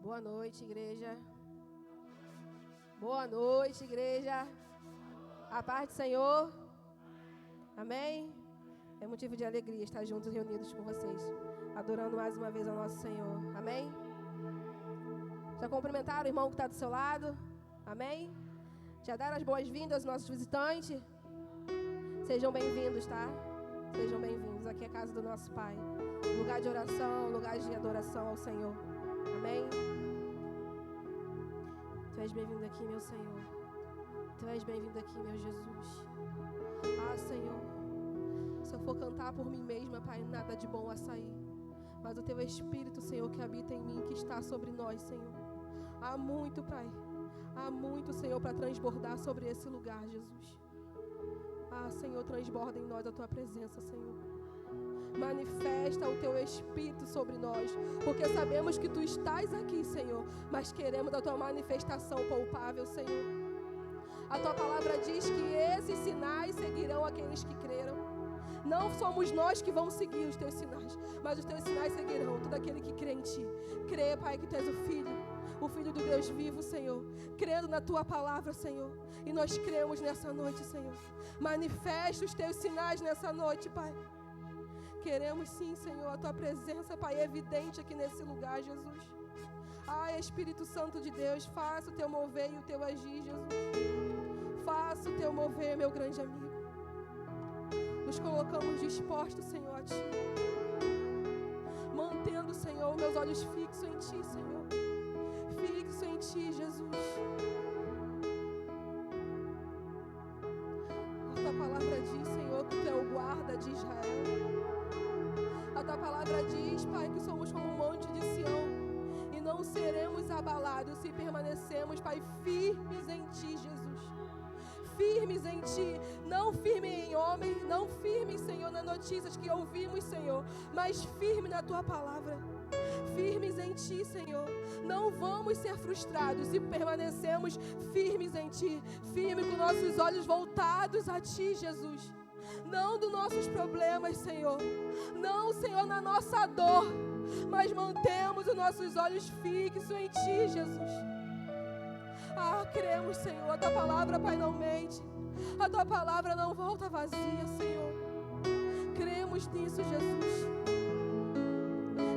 Boa noite, igreja. Boa noite, igreja. A paz do Senhor. Amém? É motivo de alegria estar juntos, reunidos com vocês, adorando mais uma vez ao nosso Senhor. Amém? Já cumprimentaram o irmão que está do seu lado? Amém? Já deram as boas-vindas aos nossos visitantes? Sejam bem-vindos, tá? Sejam bem-vindos. Aqui é a casa do nosso Pai. Lugar de oração, lugar de adoração ao Senhor. Amém? Tu és bem-vindo aqui, meu Senhor. Tu és bem-vindo aqui, meu Jesus. Ah, Senhor, se eu for cantar por mim mesma, Pai, nada de bom a sair. Mas o Teu Espírito, Senhor, que habita em mim, que está sobre nós, Senhor. Há muito, Pai. Há muito, Senhor, para transbordar sobre esse lugar, Jesus. Ah, Senhor, transborda em nós a Tua presença, Senhor. Manifesta o Teu Espírito sobre nós, porque sabemos que Tu estás aqui, Senhor, mas queremos a Tua manifestação palpável, Senhor. A Tua palavra diz que esses sinais seguirão aqueles que creram. Não somos nós que vamos seguir os Teus sinais, mas os Teus sinais seguirão todo aquele que crê em Ti. Crê, Pai, que Tu és o Filho do Deus vivo, Senhor, crendo na Tua palavra, Senhor, e nós cremos nessa noite, Senhor. Manifesta os Teus sinais nessa noite, Pai. Queremos sim, Senhor, a Tua presença, Pai, evidente aqui nesse lugar, Jesus. Ai, Espírito Santo de Deus, faça o Teu mover e o Teu agir, Jesus. Faça o Teu mover, meu grande amigo. Nos colocamos dispostos, Senhor, a Ti. Mantendo, Senhor, meus olhos fixos em Ti, Senhor. Fixo em Ti, Jesus. A Tua palavra diz, Senhor, que Tu é o guarda de Israel. A Tua palavra diz, Pai, que somos como um monte de Sião e não seremos abalados se permanecemos, Pai, firmes em Ti, Jesus. Firmes em Ti, não firmes em homem, não firmes, Senhor, nas notícias que ouvimos, Senhor, mas firmes na Tua palavra. Firmes em Ti, Senhor. Não vamos ser frustrados se permanecemos firmes em Ti. Firmes com nossos olhos voltados a Ti, Jesus. Não dos nossos problemas, Senhor. Não, Senhor, na nossa dor. Mas mantemos os nossos olhos fixos em Ti, Jesus. Ah, cremos, Senhor. A Tua palavra, Pai, não mente. A Tua palavra não volta vazia, Senhor. Cremos nisso, Jesus.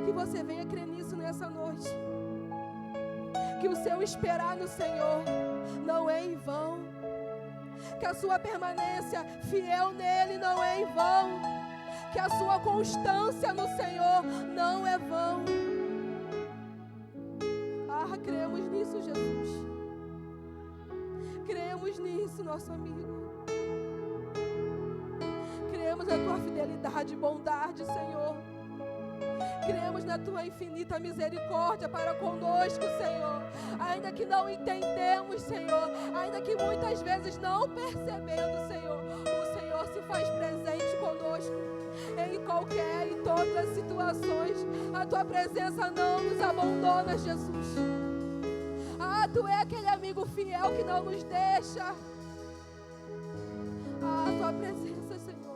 Que você venha crer nisso nessa noite. Que o seu esperar no Senhor não é em vão. Que a sua permanência fiel nele não é em vão. Que a sua constância no Senhor não é vão. Ah, cremos nisso, Jesus. Cremos nisso, nosso amigo. Cremos na Tua fidelidade e bondade, Senhor. Cremos na Tua infinita misericórdia para conosco, Senhor. Ainda que não entendemos, Senhor. Ainda que muitas vezes não percebendo, Senhor. O Senhor se faz presente conosco. Em qualquer e todas as situações. A Tua presença não nos abandona, Jesus. Ah, Tu é aquele amigo fiel que não nos deixa. Ah, Tua presença, Senhor.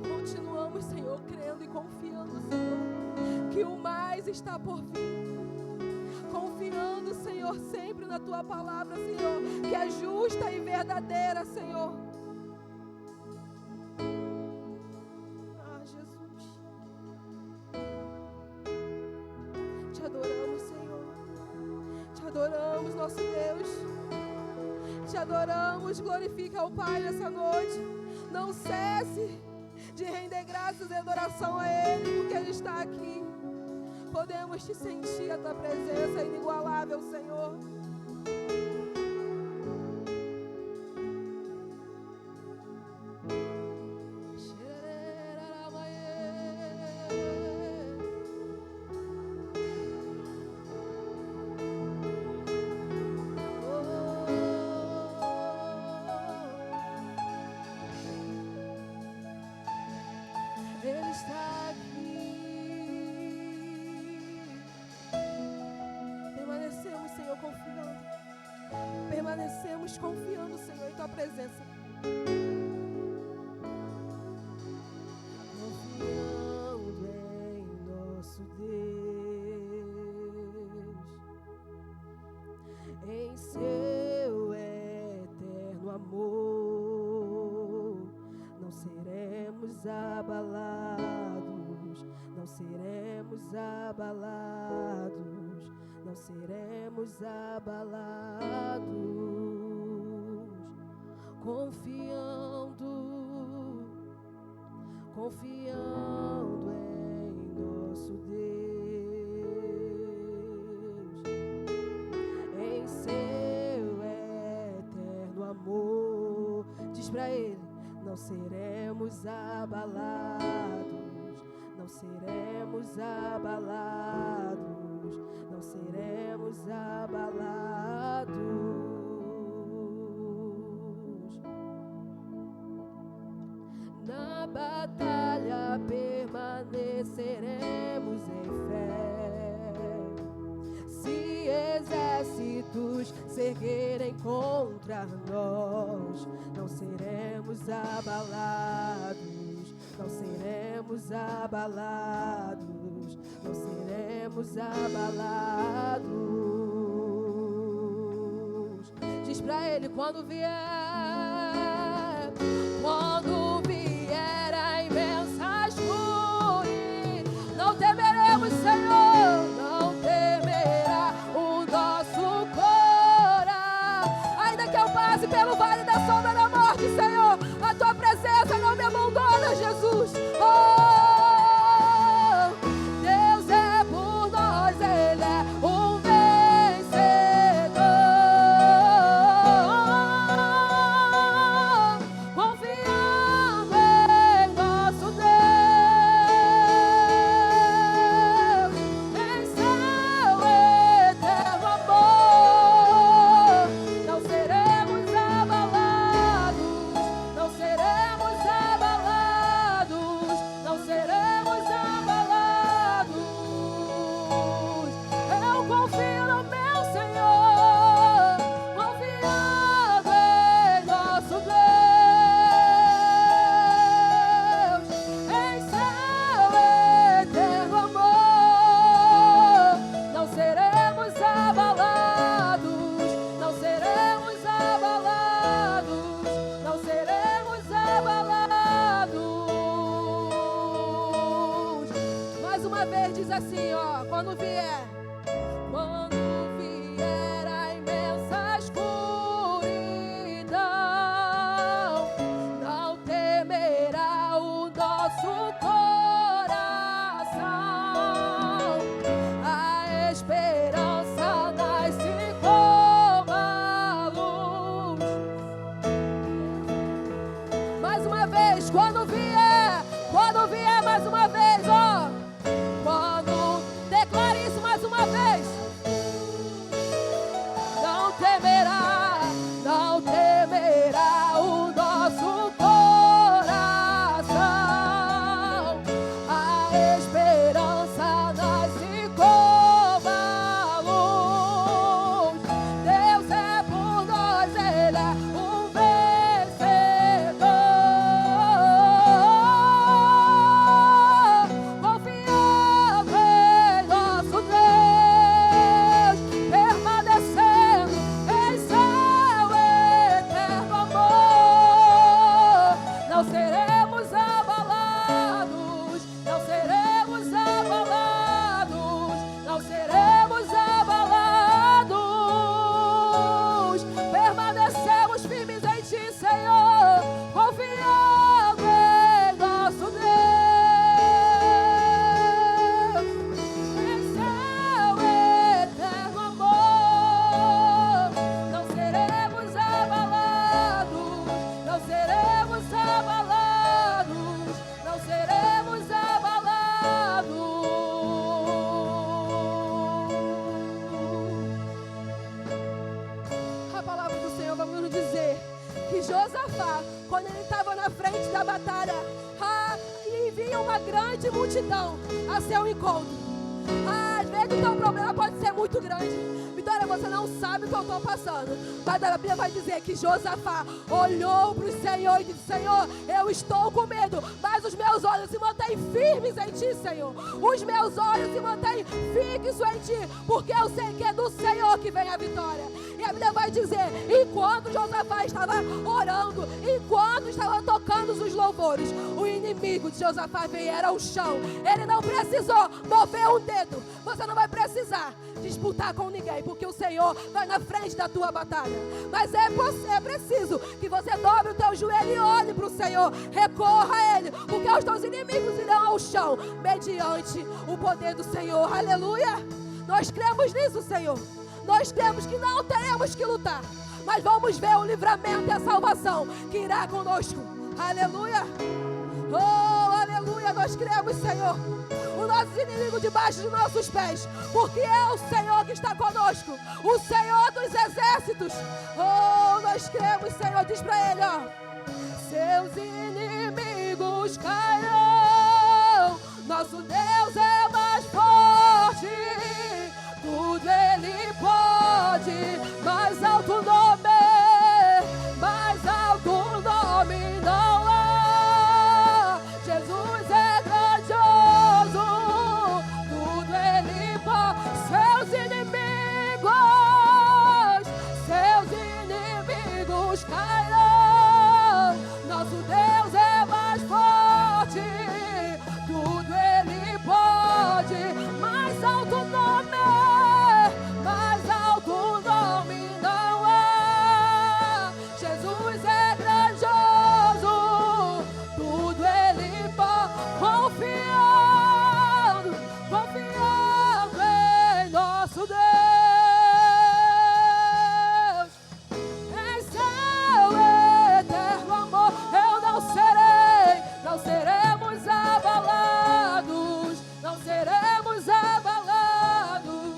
Continuamos, Senhor, crendo e confiando, Senhor, que o mais está por vir. Confiando, Senhor, sempre na Tua palavra, Senhor, que é justa e verdadeira, Senhor. Ah, Jesus. Te adoramos, Senhor. Te adoramos, nosso Deus. Te adoramos, glorifica ao Pai nessa noite. Não cesse de render graças e adoração a Ele, porque Ele está aqui. Podemos te sentir a Tua presença inigualável, Senhor. Ele está aqui. Permanecemos, Senhor, confiando. Permanecemos confiando, Senhor, em Tua presença. Confiando em nosso Deus. abalados, não seremos abalados, não seremos abalados, confiando em nosso Deus, em seu eterno amor. Diz pra Ele: não seremos abalados, não seremos abalados, não seremos abalados. Na batalha permaneceremos em fé. Se exércitos se erguerem contra nós, não seremos abalados, não seremos abalados, não seremos abalados. Diz pra Ele: quando vier a imensa escuridão, não temeremos, Senhor, não temerá o nosso coração. Ainda que eu passe pelo vale da sombra da morte, Senhor, a tua presença não me abandona, Jesus. Deus é por nós, Ele é um vencedor. Confiando em nosso Deus, em seu eterno amor, não seremos abalados, não seremos abalados, não seremos abalados. Eu confio no meu Senhor, confiando em nosso Deus, em seu eterno amor, não seremos abalados, não seremos abalados, não seremos abalados. Mais uma vez diz assim, ó: quando vier a imensa escuridão, não temerá o nosso coração. A esperança nasce como a luz. Mais uma vez, quando vier mais uma vez, ó. Quando declare isso mais uma vez. Não temerá o nosso coração. A esperança nasce como a luz. Deus é por nós, Ele é um vencedor. Confiando em nosso Deus, permanecendo em seu eterno amor, não seremos abalados, não seremos abalados, não seremos abalados. Permanecemos firmes em Ti, Senhor, confiando em nosso Deus, em seu eterno amor, não seremos abalados, não seremos abalados, não seremos abalados. A palavra do Senhor vai nos dizer que Josafá, quando ele estava na frente da batalha, e vinha uma grande multidão a seu encontro. Às vezes sei que o teu problema pode ser muito grande. Vitória, você não sabe o que eu estou passando. Mas a Bíblia vai dizer que Josafá olhou para o Senhor e disse: Senhor, eu estou com medo, mas os meus olhos se mantêm firmes em Ti, Senhor. Os meus olhos se mantêm fixos em Ti, porque eu sei que é do Senhor que vem a vitória. E a Bíblia vai dizer, enquanto Josafá estava orando, enquanto estava tocando os louvores, o inimigo de Josafá veio ao chão. Ele não precisou mover um dedo. Você não vai precisar disputar com ninguém, porque o Senhor vai na frente da tua batalha. Mas é preciso que você dobre o teu joelho e olhe para o Senhor, recorra a Ele, porque os teus inimigos irão ao chão, mediante o poder do Senhor. Aleluia! Nós cremos nisso, Senhor. Nós cremos que não teremos que lutar, mas vamos ver o livramento e a salvação que irá conosco. Aleluia! Oh, aleluia! Nós cremos, Senhor. O nosso inimigo debaixo dos nossos pés, porque é o Senhor que está conosco, o Senhor dos exércitos. Oh, nós cremos, Senhor. Diz para Ele, ó: seus inimigos cairão, nosso Deus é mais forte, tudo Ele pode, mais alto nome não há. Jesus é grandioso, tudo Ele pode. Seus inimigos cairão, nosso Deus é mais forte, tudo Ele pode, mais alto nome não há. Jesus é grandioso, tudo Ele pode. Confiando em nosso Deus, em seu eterno amor, não seremos abalados, não seremos abalados, não seremos abalados.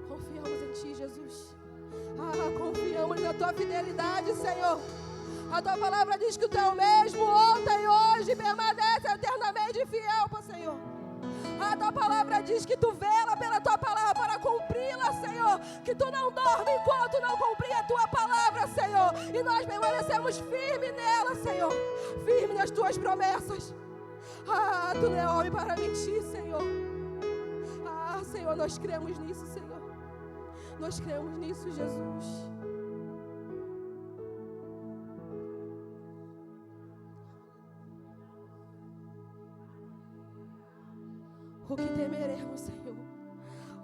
Confiamos em Ti, Jesus. Confiamos na Tua fidelidade, Senhor. A Tua palavra diz que o Teu mesmo ontem e hoje permanece eternamente fiel, Senhor. A Tua palavra diz que Tu vela pela Tua palavra para cumpri-la, Senhor. Que Tu não dorme enquanto não cumprir a Tua palavra, Senhor. E nós permanecemos firmes nela, Senhor. Firmes nas Tuas promessas. Tu não é homem para mentir, Senhor. Senhor, nós cremos nisso, Senhor. Nós cremos nisso, Jesus. O que temeremos, Senhor?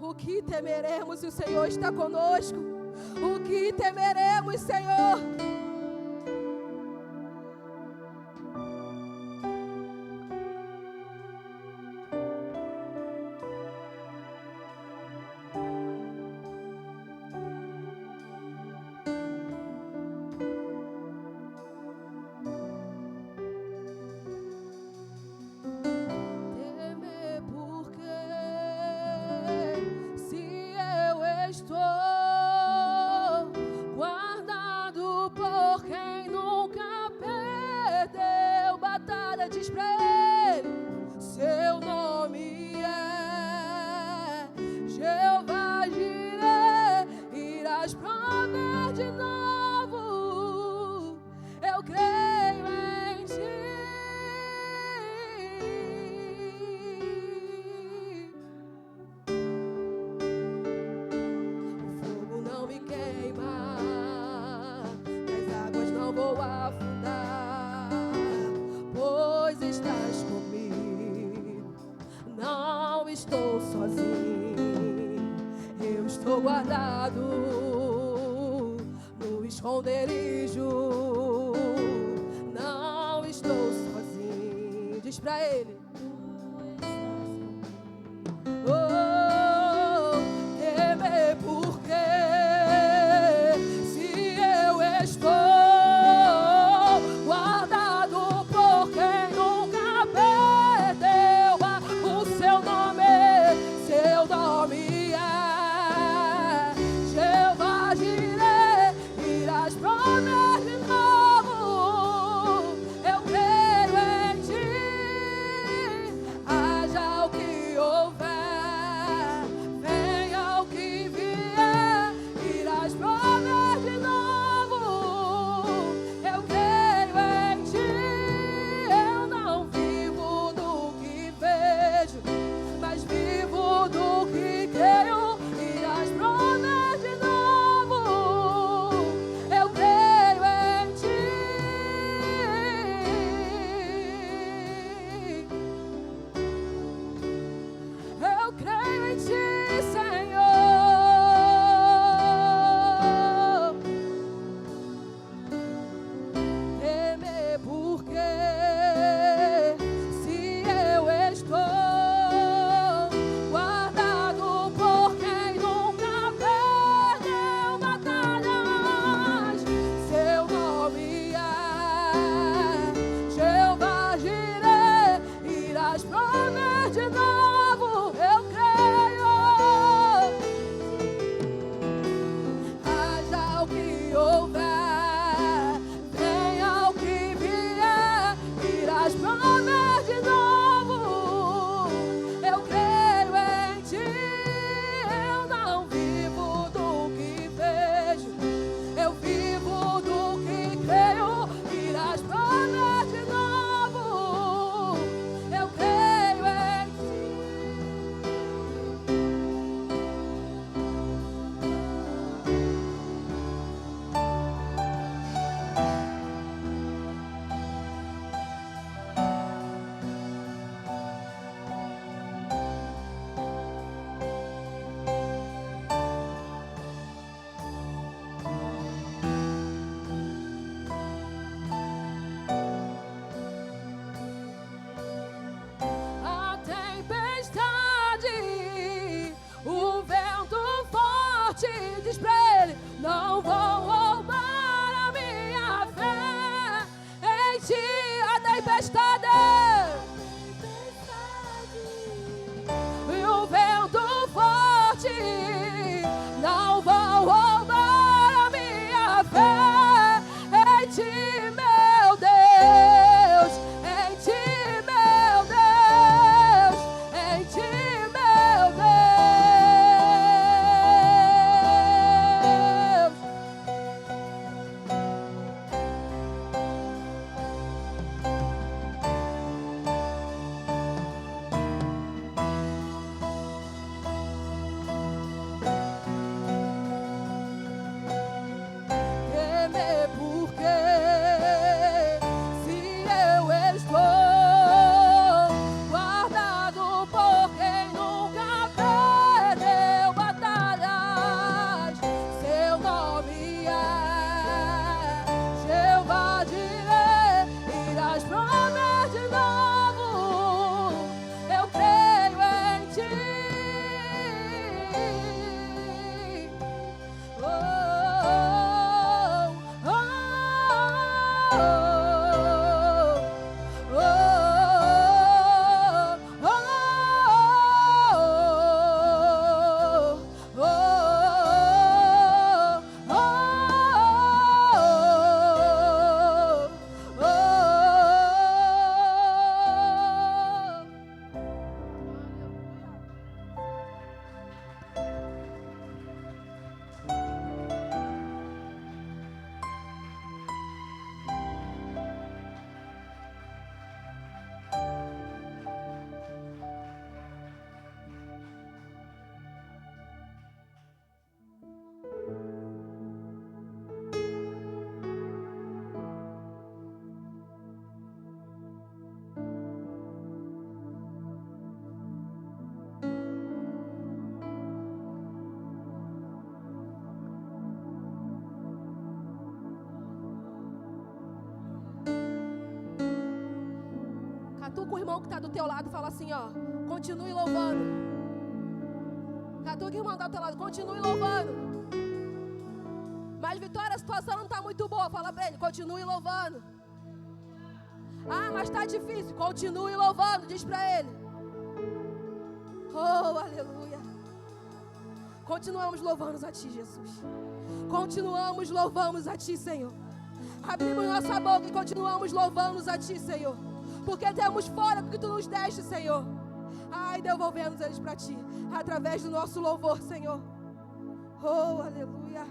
O que temeremos se o Senhor está conosco? O que temeremos, Senhor? Guardado no esconderijo, não estou sozinho. Diz pra Ele: temer porque se eu estou guardado por quem nunca perdeu o seu nome é Catuca o irmão que está do teu lado e fala assim, ó, continue louvando. Catuca o irmão que está do teu lado, continue louvando. Mas Vitória, a situação não está muito boa. Fala para ele, continue louvando. Ah, mas está difícil, continue louvando, diz para ele. Oh, aleluia. Continuamos louvando a Ti, Jesus. Continuamos louvando a Ti, Senhor. Abrimos nossa boca e continuamos louvando a Ti, Senhor. Porque temos fora porque Tu nos deste, Senhor. Ai, devolvemos eles para Ti, através do nosso louvor, Senhor. Oh, aleluia.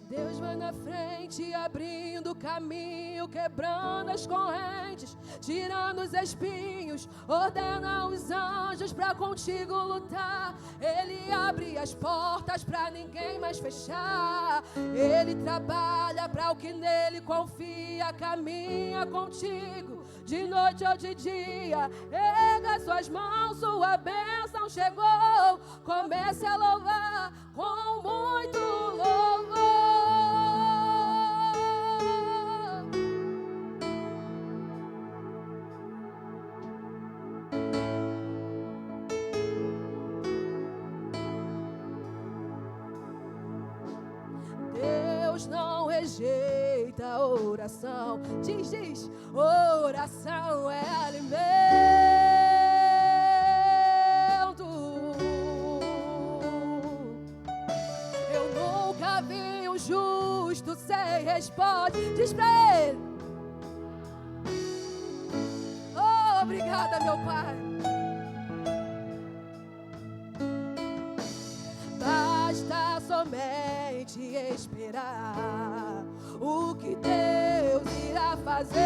Deus vai na frente, abrindo o caminho, quebrando as correntes, tirando os espinhos, ordena os anjos para contigo lutar. Ele abre as portas para ninguém mais fechar. Ele trabalha para o que nele confia, caminha contigo, de noite ou de dia. Erga suas mãos, sua bênção chegou. Comece a louvar com muito louvor. Deus não rejeita a oração. Diz, oração é alimento. Eu nunca vi um justo sem resposta. Diz pra ele. Oh, obrigada, meu Pai. Basta somente esperar o que Deus irá fazer.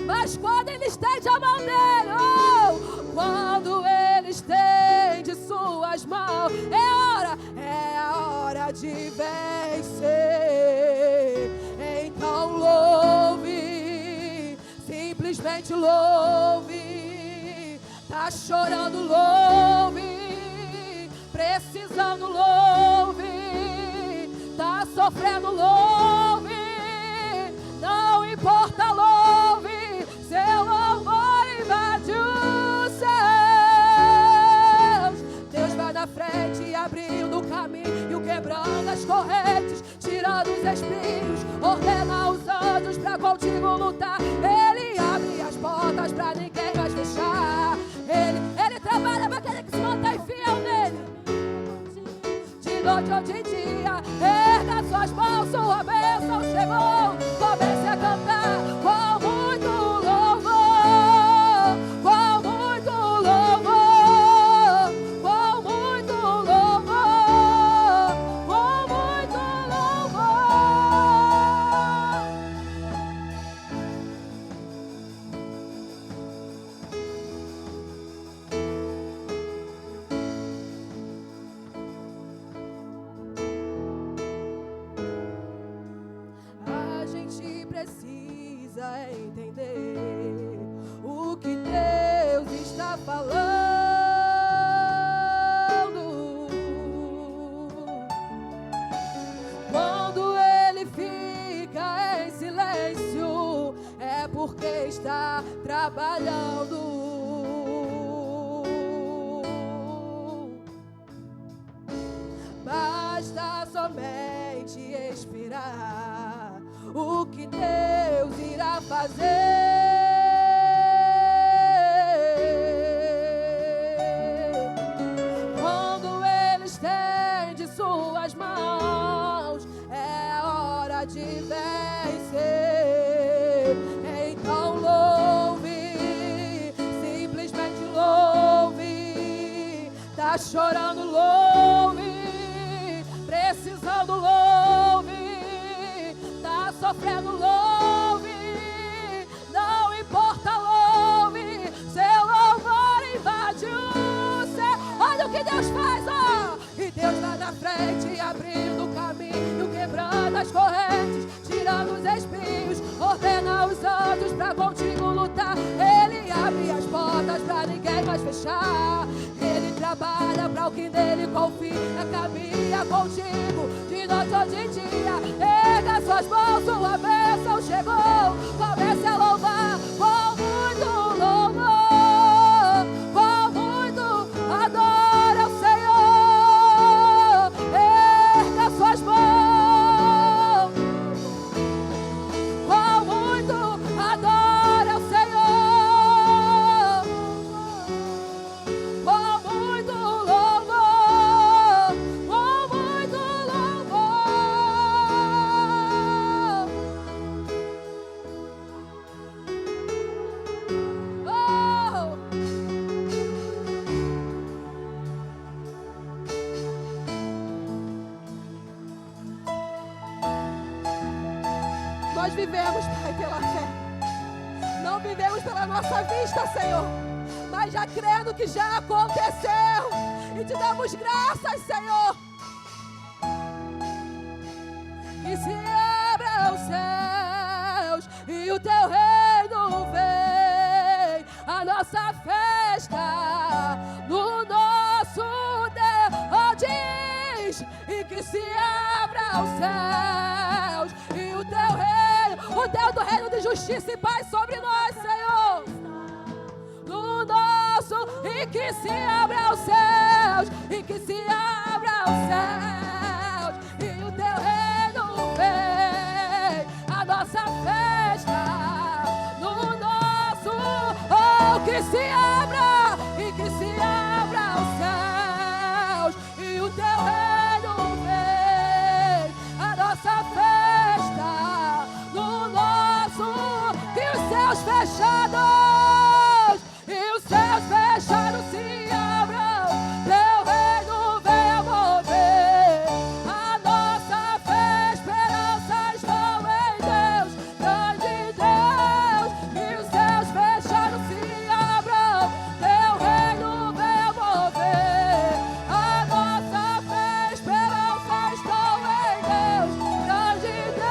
Mas quando Ele estende a mão dele, quando Ele estende suas mãos, é a hora de vencer. Então louve, simplesmente louve. Tá chorando, louve. Precisando, louve. Tá sofrendo, louve. Não importa, louve. Seu louvor invade os céus. Deus vai na frente, abrindo o caminho, quebrando as correntes, tirando os espinhos, ordena os anjos pra contigo lutar. Ele abre as portas pra ninguém mais fechar. Ele trabalha pra aquele que se mantém fiel nele. De noite ou de dia, erga suas mãos, sua bênção chegou. Comece a cantar com muito louvor, com muito louvor, com muito louvor, com muito louvor. A gente precisa entender o que Deus está falando. Quando Ele fica em silêncio, é porque está trabalhando. Basta somente esperar o que Deus irá fazer. Quando Ele estende suas mãos, é hora de vencer. Então louve, simplesmente louve. Tá chorando, louve. Precisando, louve. Tá sofrendo, louve. Não importa, louve. Seu louvor invade o céu. Olha o que Deus faz, ó. E Deus vai na frente, abrindo o caminho, quebrando as correntes, tirando os espinhos, ordena os anjos pra contigo lutar. Ele abre as portas pra ninguém mais fechar. Ele trabalha para o que nele confia, caminha contigo de noite ou de dia. Erga suas mãos, sua bênção chegou. Comece a louvar com muito louvor, com muito adora o Senhor. Erga suas mãos, com muito adora o Senhor, com muito louvor, com muito louvor. Oh! Nós vivemos, Pai, pela fé. Não vivemos pela nossa vista, Senhor, mas já crendo que já aconteceu. E te damos graças, Senhor. Que se abram os céus e o teu reino vem. A nossa festa no nosso Deus, oh, diz. E que se abra os céus e o teu reino, o Deus do reino de justiça e paz sobre nós, Senhor. No nosso, e que se abra os céus, e que se abra os céus, e o teu reino vem. A nossa festa no nosso, oh, que se abra, e que se abra os céus, e o teu reino vem. A nossa festa no nosso, e os céus fechados, e os céus fechados se abram, teu reino venha mover. A nossa fé, esperança estão em Deus, grande Deus. E os céus fechados se abram, teu reino venha mover. A nossa fé, esperança estão em Deus, grande Deus.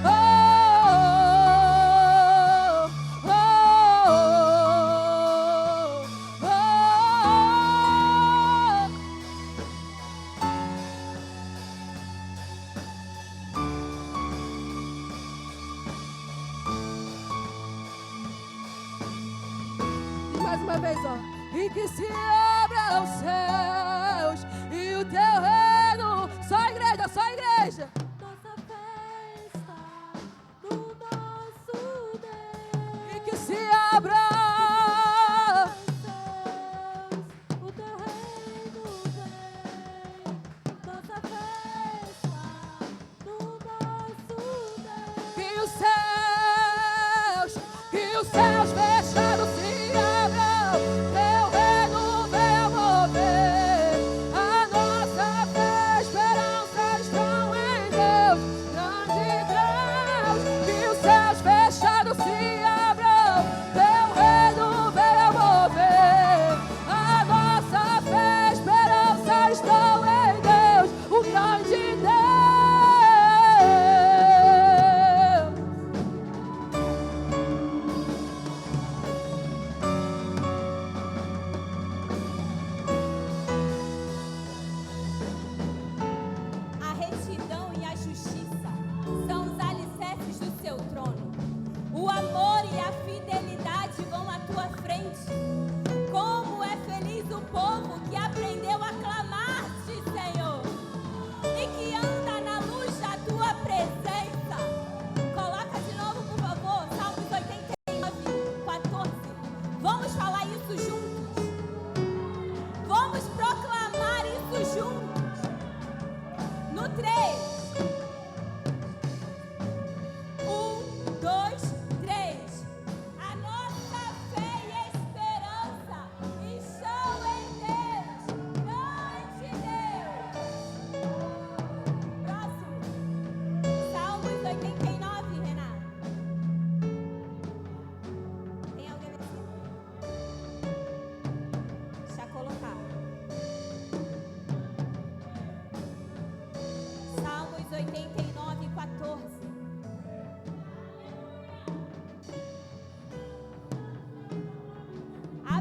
Oh, oh, oh, oh. E mais uma vez, ó. E que se abra os céus e o teu reino. Só a igreja, só a igreja. Nossa festa no nosso Deus. E que se abra. O teu reino vem. Nossa festa no nosso Deus. Que os céus fechados se abram, teu reino venha mover. A nossa fé, esperança estão em Deus, grande Deus. Que os céus fechados se abram, teu reino venha mover. A nossa fé, esperança estão em Deus, o grande Deus.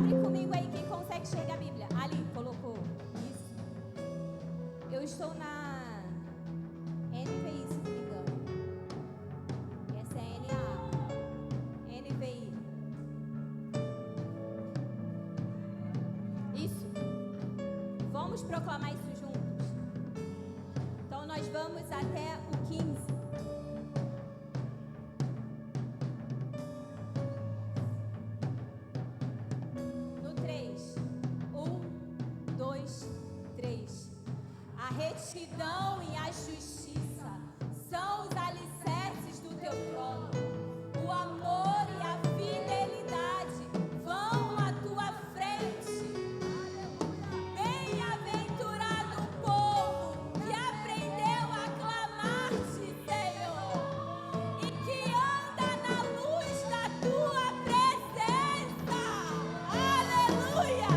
Abre comigo aí quem consegue chegar a Bíblia. Ali, colocou. Isso. Eu estou na NVI, se não me engano. Essa é NA. NVI. Isso. Vamos proclamar isso juntos. Então nós vamos até o 15. No 3. 1, 2, 3. A retidão e a justiça são os alicerces do teu trono. O amor e a fidelidade vão à tua frente. Bem-aventurado o povo que aprendeu a clamar-te, Senhor, e que anda na luz da tua presença. Aleluia!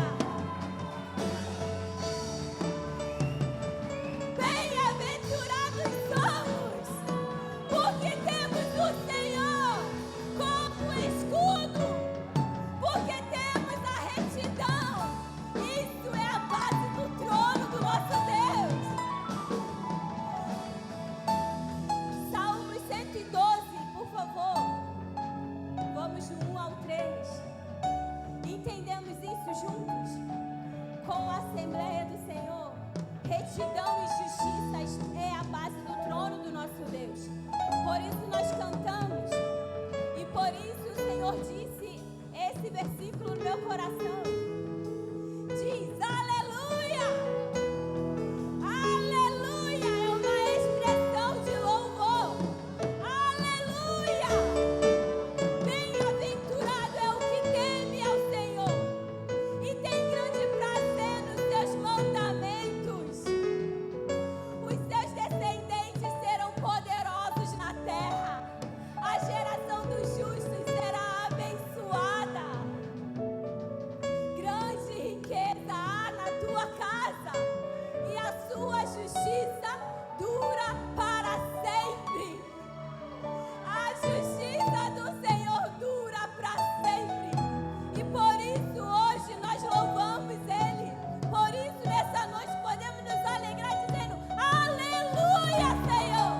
Bem-aventurados somos, porque temos o Senhor como escudo, porque temos a retidão. Isso é a base do trono do nosso Deus. Salmos 112, por favor. Vamos do 1 ao 3. Entendemos isso juntos? Com a Assembleia do Senhor, retidão e justiça é a base do trono do nosso Deus. Por isso nós cantamos, e por isso o Senhor disse esse versículo no meu coração. Diz: aleluia! Aleluia! É uma expressão de louvor. Aleluia! Bem-aventurado é o que teme ao Senhor e tem grande prazer nos seus mandamentos. Os seus descendentes serão poderosos na terra. A geração dos justos será abençoada. Grande riqueza há na tua casa, e a sua justiça dura para sempre. A justiça do Senhor dura para sempre. E por isso hoje nós louvamos Ele. Por isso nessa noite podemos nos alegrar dizendo: aleluia, Senhor!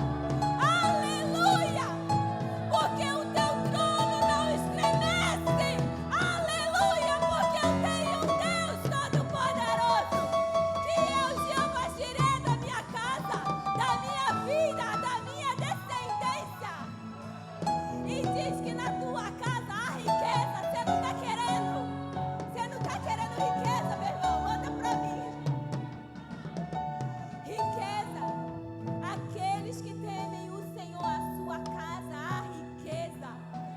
Aleluia! Porque o teu trono não estremece. Aleluia! Porque eu tenho um Deus Todo-Poderoso, que eu, Jeová, tirei da minha casa, da minha vida, da minha descendência. E diz que na tua casa há riqueza. Você não está querendo? Você não está querendo riqueza, meu irmão? Manda para mim. Riqueza. Aqueles que temem o Senhor, a sua casa há riqueza.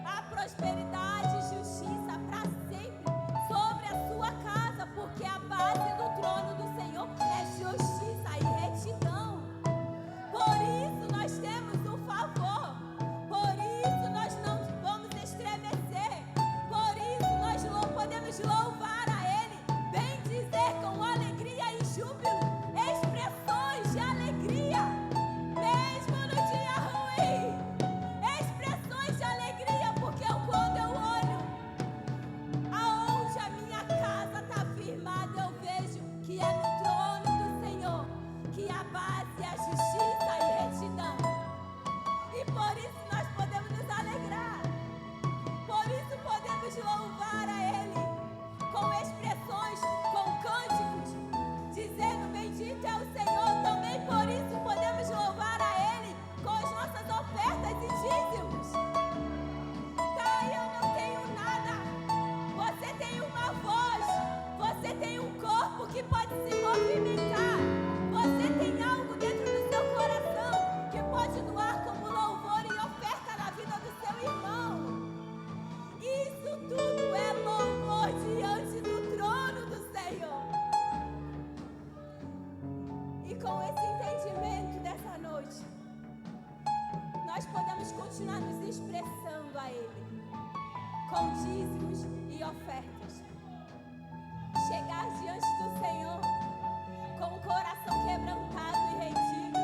Há prosperidade e justiça para sempre sobre a sua casa, porque a base do trono do Senhor é justiça e retidão. Por isso nós temos um favor. Por isso nós não vamos estremecer. Por isso nós podemos louvar a Ele, bem dizer com alegria e júbilo, expressões de alegria, mesmo no dia ruim, expressões de alegria, porque quando eu olho aonde a minha casa está firmada, eu vejo que é no trono do Senhor que a base é a justiça e retidão. E por isso nós podemos nos alegrar. Por isso podemos louvar a Ele com expressões, com cânticos, dizendo: bendito é o Senhor. Também por isso podemos louvar a Ele com as nossas ofertas e dízimos. Tá, eu não tenho nada. Você tem uma voz. Você tem um corpo que pode se movimentar. Você tem algo dentro do seu coração que pode doar como louvor e oferta na vida do seu irmão. Isso tudo é louvor diante do trono do Senhor. E com esse entendimento dessa noite, nós podemos continuar nos expressando a Ele com dízimos e ofertas. Chegar diante do Senhor com o coração quebrantado e rendido.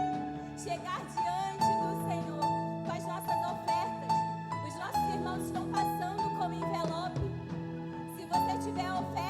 Chegar diante do Senhor com as nossas ofertas. Os nossos irmãos estão passando como envelope. Se você tiver oferta,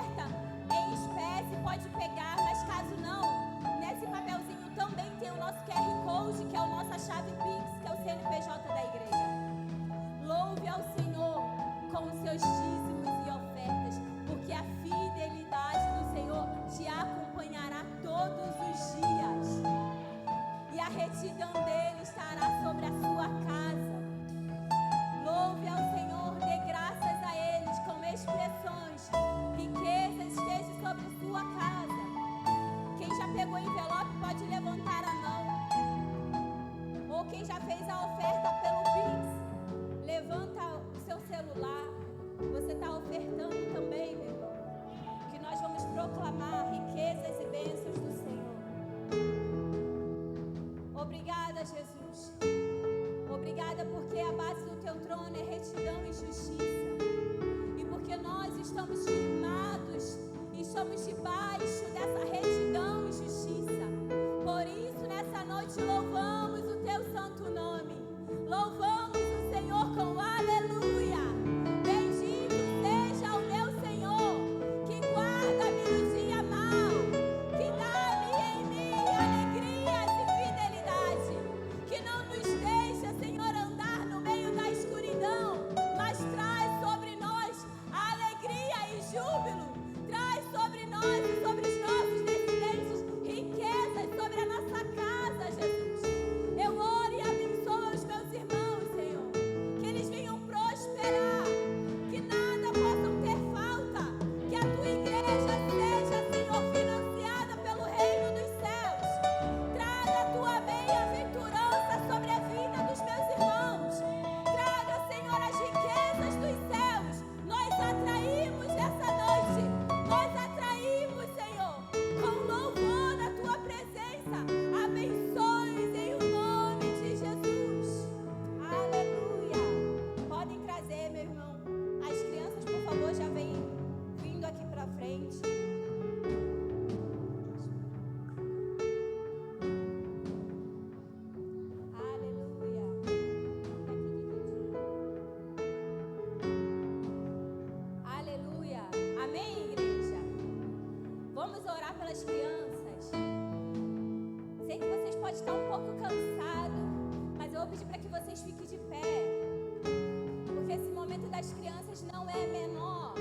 não é menor.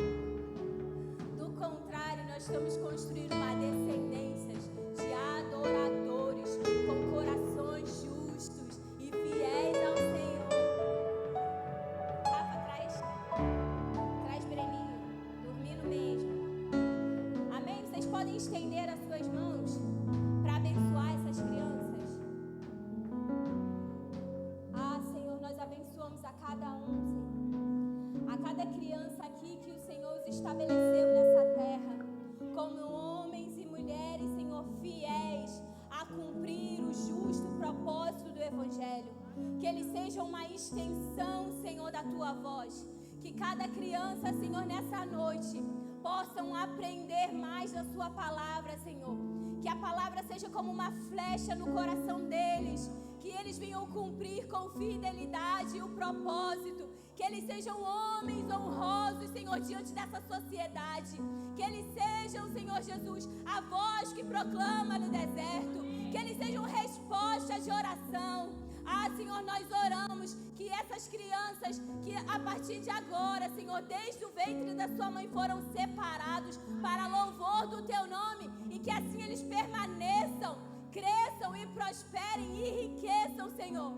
Do contrário, nós estamos construindo uma descendência de adoradores com corações justos e fiéis ao Senhor. Rafa, traz Breninho, dormindo mesmo. Amém? Vocês podem estender as suas mãos para abençoar essas crianças. Ah, Senhor, nós abençoamos a cada um, Senhor. A cada criança aqui que o Senhor os estabeleceu nessa terra, como homens e mulheres, Senhor, fiéis a cumprir o justo propósito do Evangelho. Que eles sejam uma extensão, Senhor, da Tua voz. Que cada criança, Senhor, nessa noite, possam aprender mais da Sua palavra, Senhor. Que a palavra seja como uma flecha no coração deles. Que eles venham cumprir com fidelidade o propósito. Que eles sejam homens honrosos, Senhor, diante dessa sociedade. Que eles sejam, Senhor Jesus, a voz que proclama no deserto. Que eles sejam respostas de oração. Ah, Senhor, nós oramos que essas crianças que a partir de agora, Senhor, desde o ventre da sua mãe foram separados para louvor do Teu nome. E que assim eles permaneçam, cresçam e prosperem e enriqueçam, Senhor,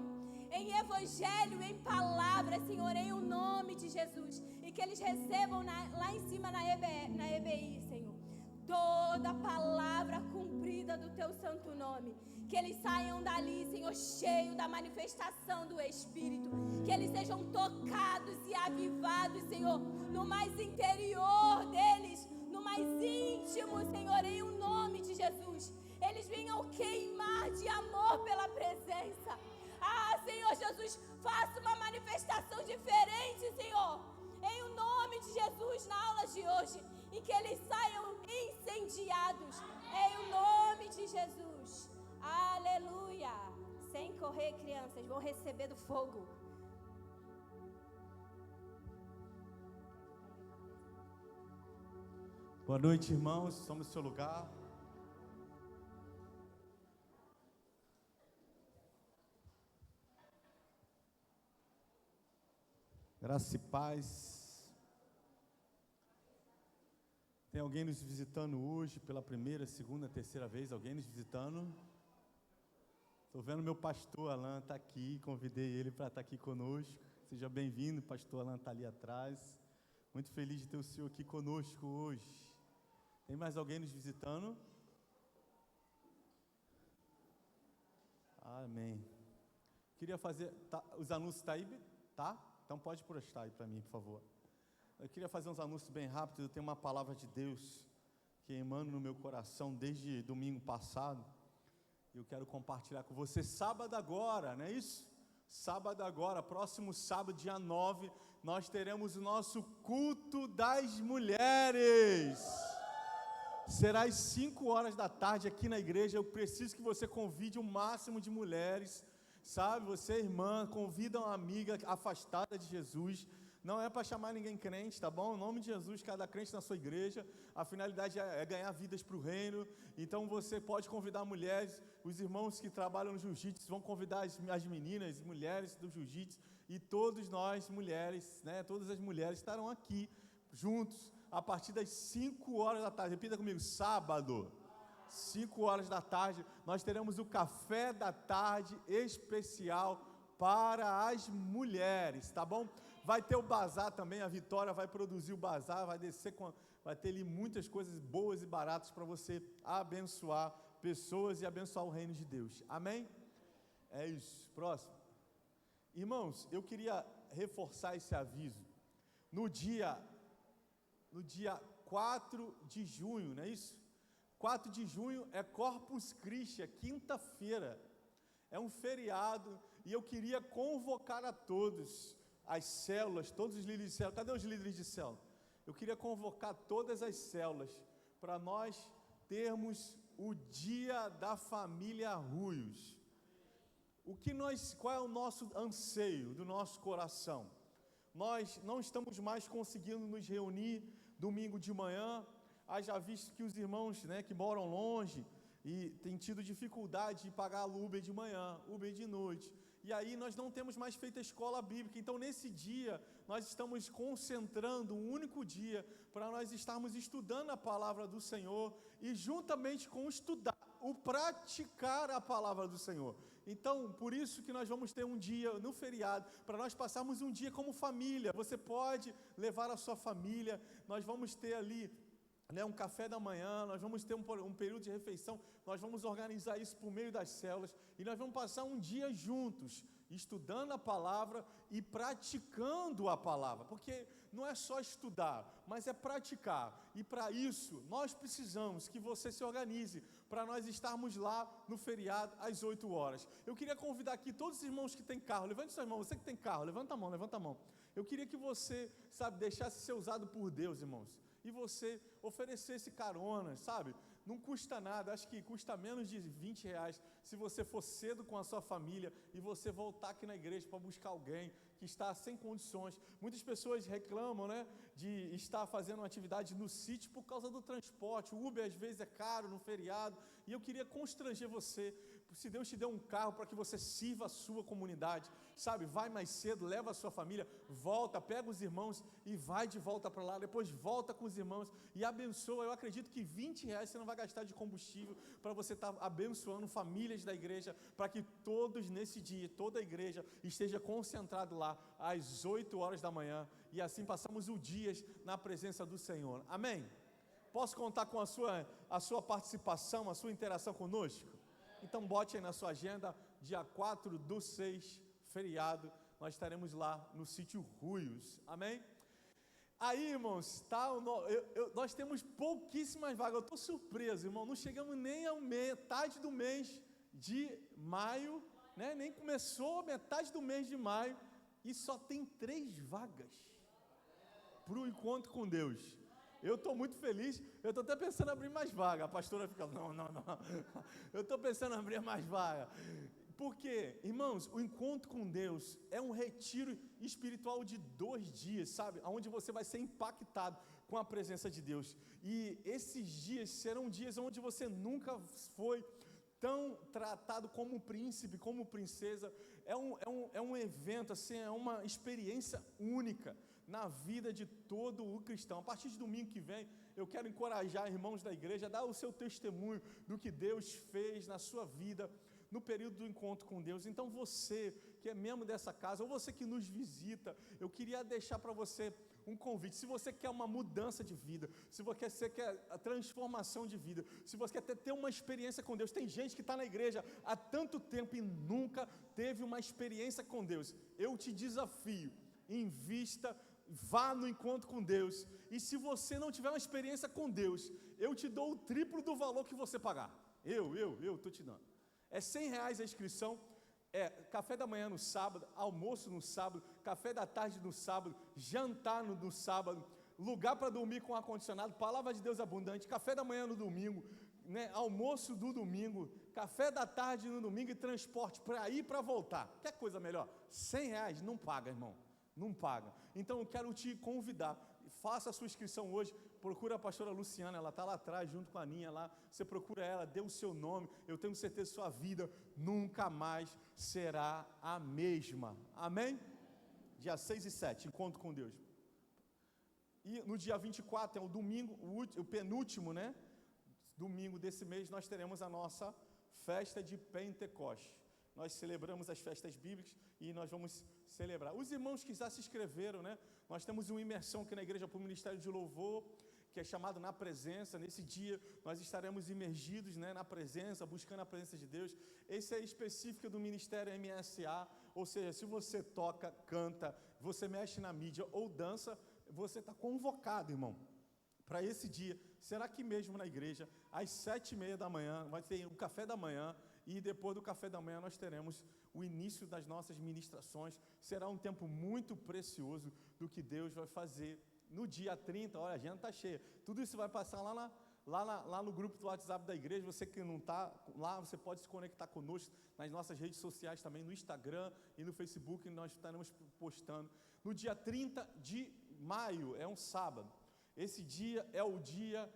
em evangelho, em palavra, Senhor, em o nome de Jesus. E que eles recebam lá em cima na EBI, Senhor, toda palavra cumprida do Teu santo nome. Que eles saiam dali, Senhor, cheio da manifestação do Espírito. Que eles sejam tocados e avivados, Senhor, no mais interior deles, no mais íntimo, Senhor, em o nome de Jesus. Eles venham queimar de amor pela presença. Ah, Senhor Jesus, faça uma manifestação diferente, Senhor, em o nome de Jesus na aula de hoje. E que eles saiam incendiados, em o nome de Jesus. Aleluia. Sem correr, crianças, vão receber do fogo. Boa noite, irmãos. Estamos no seu lugar. Graça e paz. Tem alguém nos visitando hoje pela primeira, segunda, terceira vez? Alguém nos visitando? Estou vendo meu pastor Alan está aqui, convidei ele para estar aqui conosco. Seja bem-vindo, pastor Alan está ali atrás. Muito feliz de ter o senhor aqui conosco hoje. Tem mais alguém nos visitando? Amém. Queria fazer, os anúncios estão aí, tá? Então pode postar aí para mim, por favor. Eu queria fazer uns anúncios bem rápidos. Eu tenho uma palavra de Deus que emana no meu coração desde domingo passado. Eu quero compartilhar com você sábado agora, não é isso? Sábado agora, próximo sábado, dia 9, nós teremos o nosso culto das mulheres. Será às 5 horas da tarde aqui na igreja. Eu preciso que você convide o máximo de mulheres, sabe? Você, irmã, convida uma amiga afastada de Jesus. Não é para chamar ninguém crente, tá bom? Em nome de Jesus, cada crente na sua igreja. A finalidade é ganhar vidas para o reino. Então você pode convidar mulheres, os irmãos que trabalham no jiu-jitsu vão convidar as meninas, mulheres do jiu-jitsu. E todos nós, mulheres, né? Todas as mulheres estarão aqui juntos a partir das 5 horas da tarde. Repita comigo, sábado, 5 horas da tarde, nós teremos o café da tarde especial para as mulheres, tá bom? Vai ter o bazar também, a Vitória vai produzir o bazar, vai ter ali muitas coisas boas e baratas para você abençoar pessoas e abençoar o reino de Deus, amém? É isso, próximo. Irmãos, eu queria reforçar esse aviso. No dia 4 de junho, não é isso? 4 de junho é Corpus Christi, é quinta-feira. É um feriado e eu queria convocar a todos, as células, todos os líderes de célula. Cadê os líderes de célula? Eu queria convocar todas as células para nós termos o dia da família Ruios. Qual é o nosso anseio do nosso coração? Nós não estamos mais conseguindo nos reunir domingo de manhã. Haja visto que os irmãos, né, que moram longe e têm tido dificuldade de pagar o Uber de manhã, Uber de noite. e aí nós não temos mais feito a escola bíblica. Então, nesse dia, nós estamos concentrando um único dia para nós estarmos estudando a palavra do Senhor e juntamente com estudar, o praticar a palavra do Senhor. Então, por isso que nós vamos ter um dia no feriado, para nós passarmos um dia como família. Você pode levar a sua família, nós vamos ter ali, né, um café da manhã, nós vamos ter um período de refeição, nós vamos organizar isso por meio das células, e nós vamos passar um dia juntos, estudando a palavra e praticando a palavra, porque não é só estudar, mas é praticar, e para isso, nós precisamos que você se organize, para nós estarmos lá no feriado, às 8 horas. Eu queria convidar aqui todos os irmãos que têm carro, levante sua mão, você que tem carro, levanta a mão, eu queria que você, deixasse ser usado por Deus, irmãos, e você oferecesse carona, não custa nada, acho que custa menos de R$20, se você for cedo com a sua família, e você voltar aqui na igreja para buscar alguém que está sem condições. Muitas pessoas reclamam, né, de estar fazendo uma atividade no sítio por causa do transporte, o Uber às vezes é caro no feriado, e eu queria constranger você, se Deus te deu um carro para que você sirva a sua comunidade, vai mais cedo, leva a sua família, volta, pega os irmãos e vai de volta para lá, depois volta com os irmãos e abençoa. Eu acredito que R$20 você não vai gastar de combustível para você estar abençoando famílias da igreja, para que todos nesse dia, toda a igreja esteja concentrado lá às 8 horas da manhã, e assim passamos o dia na presença do Senhor. Amém? Posso contar com a sua participação, a sua interação conosco? Então bote aí na sua agenda, dia 4/6, feriado, nós estaremos lá no sítio Ruios, amém? Aí, irmãos, nós temos pouquíssimas vagas, eu estou surpreso, irmão, não chegamos nem à metade do mês de maio, né? Nem começou a metade do mês de maio, e só tem 3 vagas para o encontro com Deus. Eu estou muito feliz, eu estou até pensando em abrir mais vaga. A pastora fica, não, eu estou pensando em abrir mais vaga, porque, irmãos, o encontro com Deus é um retiro espiritual de 2 dias, onde você vai ser impactado com a presença de Deus, e esses dias serão dias onde você nunca foi tão tratado como príncipe, como princesa. É um evento, é uma experiência única na vida de todo o cristão. A partir de domingo que vem, eu quero encorajar irmãos da igreja a dar o seu testemunho do que Deus fez na sua vida no período do encontro com Deus. Então você que é membro dessa casa, ou você que nos visita, eu queria deixar para você um convite. Se você quer uma mudança de vida, se você quer a transformação de vida, se você quer ter uma experiência com Deus, tem gente que está na igreja há tanto tempo e nunca teve uma experiência com Deus. Eu te desafio, invista, vá no encontro com Deus, e se você não tiver uma experiência com Deus, eu te dou o triplo do valor que você pagar. Eu estou te dando. É R$100 a inscrição, é café da manhã no sábado, almoço no sábado, café da tarde no sábado, jantar no sábado, lugar para dormir com ar-condicionado, palavra de Deus abundante, café da manhã no domingo, né, almoço do domingo, café da tarde no domingo e transporte para ir e para voltar. Quer coisa melhor? R$100 não paga, irmão. Não paga. Então eu quero te convidar, faça a sua inscrição hoje, procura a pastora Luciana, ela está lá atrás, junto com a Aninha lá, você procura ela, dê o seu nome, eu tenho certeza que sua vida nunca mais será a mesma, amém? Dia 6 e 7, encontro com Deus, e no dia 24, é o domingo, o penúltimo, né, domingo desse mês, nós teremos a nossa festa de Pentecostes. Nós celebramos as festas bíblicas e nós vamos celebrar. Os irmãos que já se inscreveram, né? Nós temos uma imersão aqui na igreja para o Ministério de Louvor, que é chamado Na Presença. Nesse dia nós estaremos imergidos, né, na presença, buscando a presença de Deus. Esse é específico do Ministério MSA, ou seja, se você toca, canta, você mexe na mídia ou dança, você está convocado, irmão, para esse dia. Será que mesmo na igreja, às 7h30 da manhã, vai ter o café da manhã, e depois do café da manhã nós teremos o início das nossas ministrações. Será um tempo muito precioso do que Deus vai fazer no dia 30, olha, a agenda está cheia. Tudo isso vai passar lá no grupo do WhatsApp da igreja. Você que não está lá, você pode se conectar conosco nas nossas redes sociais também, no Instagram e no Facebook, nós estaremos postando. No dia 30 de maio, é um sábado, esse dia é o dia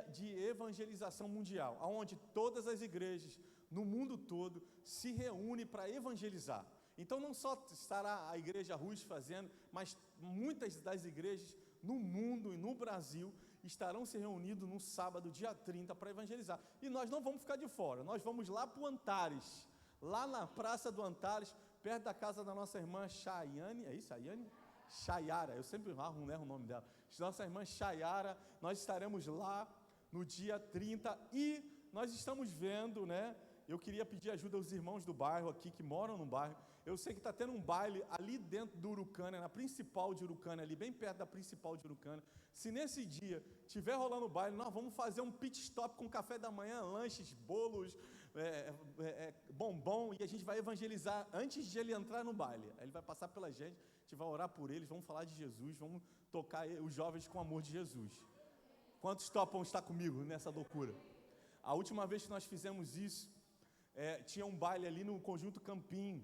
de evangelização mundial, onde todas as igrejas no mundo todo se reúne para evangelizar. Então não só estará a Igreja Ruz fazendo, mas muitas das igrejas no mundo e no Brasil estarão se reunindo no sábado, dia 30, para evangelizar. E nós não vamos ficar de fora, nós vamos lá para o Antares, lá na Praça do Antares, perto da casa da nossa irmã Chayane, é isso, Chayane? Chayara, eu sempre erro o nome dela. Nossa irmã Chayara, nós estaremos lá no dia 30 e nós estamos vendo, né? Eu queria pedir ajuda aos irmãos do bairro aqui, que moram no bairro. Eu sei que está tendo um baile ali dentro do Urucânia, na principal de Urucânia, ali bem perto da principal de Urucânia. Se nesse dia tiver rolando o baile, nós vamos fazer um pit stop com café da manhã, lanches, bolos, bombom, e a gente vai evangelizar antes de ele entrar no baile. Aí ele vai passar pela gente, a gente vai orar por eles, vamos falar de Jesus, vamos tocar os jovens com o amor de Jesus. Quantos topam estar comigo nessa loucura? A última vez que nós fizemos isso, tinha um baile ali no Conjunto Campim,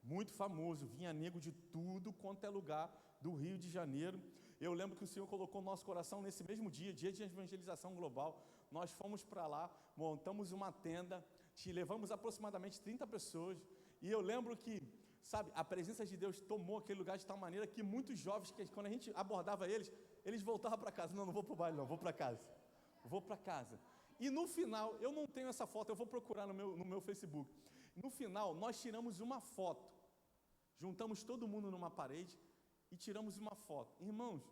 muito famoso, vinha nego de tudo quanto é lugar do Rio de Janeiro. Eu lembro que o Senhor colocou no nosso coração nesse mesmo dia, dia de evangelização global, nós fomos para lá, montamos uma tenda, levamos aproximadamente 30 pessoas, e eu lembro que, sabe, a presença de Deus tomou aquele lugar de tal maneira que muitos jovens, que quando a gente abordava eles voltavam para casa. Não vou para o baile não, vou para casa. E no final, eu não tenho essa foto, eu vou procurar no meu Facebook. No final, nós tiramos uma foto, juntamos todo mundo numa parede e tiramos uma foto. Irmãos,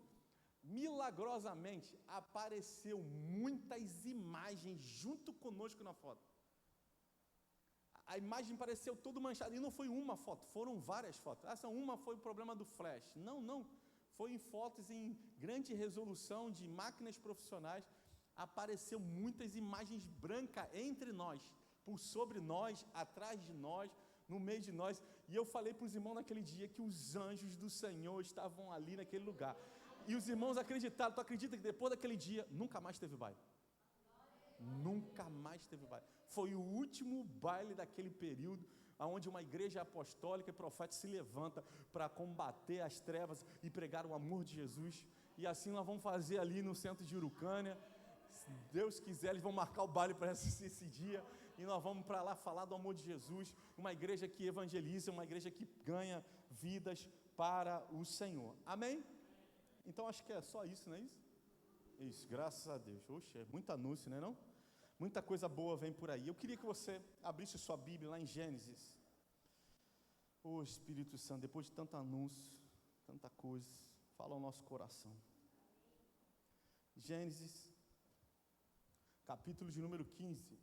milagrosamente apareceu muitas imagens junto conosco na foto. A imagem pareceu toda manchada, e não foi uma foto, foram várias fotos. Essa uma foi o problema do flash. Não, foi em fotos em grande resolução de máquinas profissionais. Apareceu muitas imagens brancas entre nós, por sobre nós, atrás de nós, no meio de nós. E eu falei para os irmãos naquele dia que os anjos do Senhor estavam ali naquele lugar. E os irmãos acreditaram. Tu acredita que depois daquele dia nunca mais teve baile? Nunca mais teve baile. Foi o último baile daquele período, onde uma igreja apostólica e profética se levanta para combater as trevas e pregar o amor de Jesus. E assim nós vamos fazer ali no centro de Urucânia. Se Deus quiser, eles vão marcar o baile para esse dia, e nós vamos para lá falar do amor de Jesus, uma igreja que evangeliza, uma igreja que ganha vidas para o Senhor. Amém? Então acho que é só isso, não é isso? Isso, graças a Deus. Oxe, é muito anúncio, não é não? Muita coisa boa vem por aí. Eu queria que você abrisse sua Bíblia lá em Gênesis. Ô Espírito Santo, depois de tanto anúncio, tanta coisa, fala ao nosso coração. Gênesis, capítulo de número 15.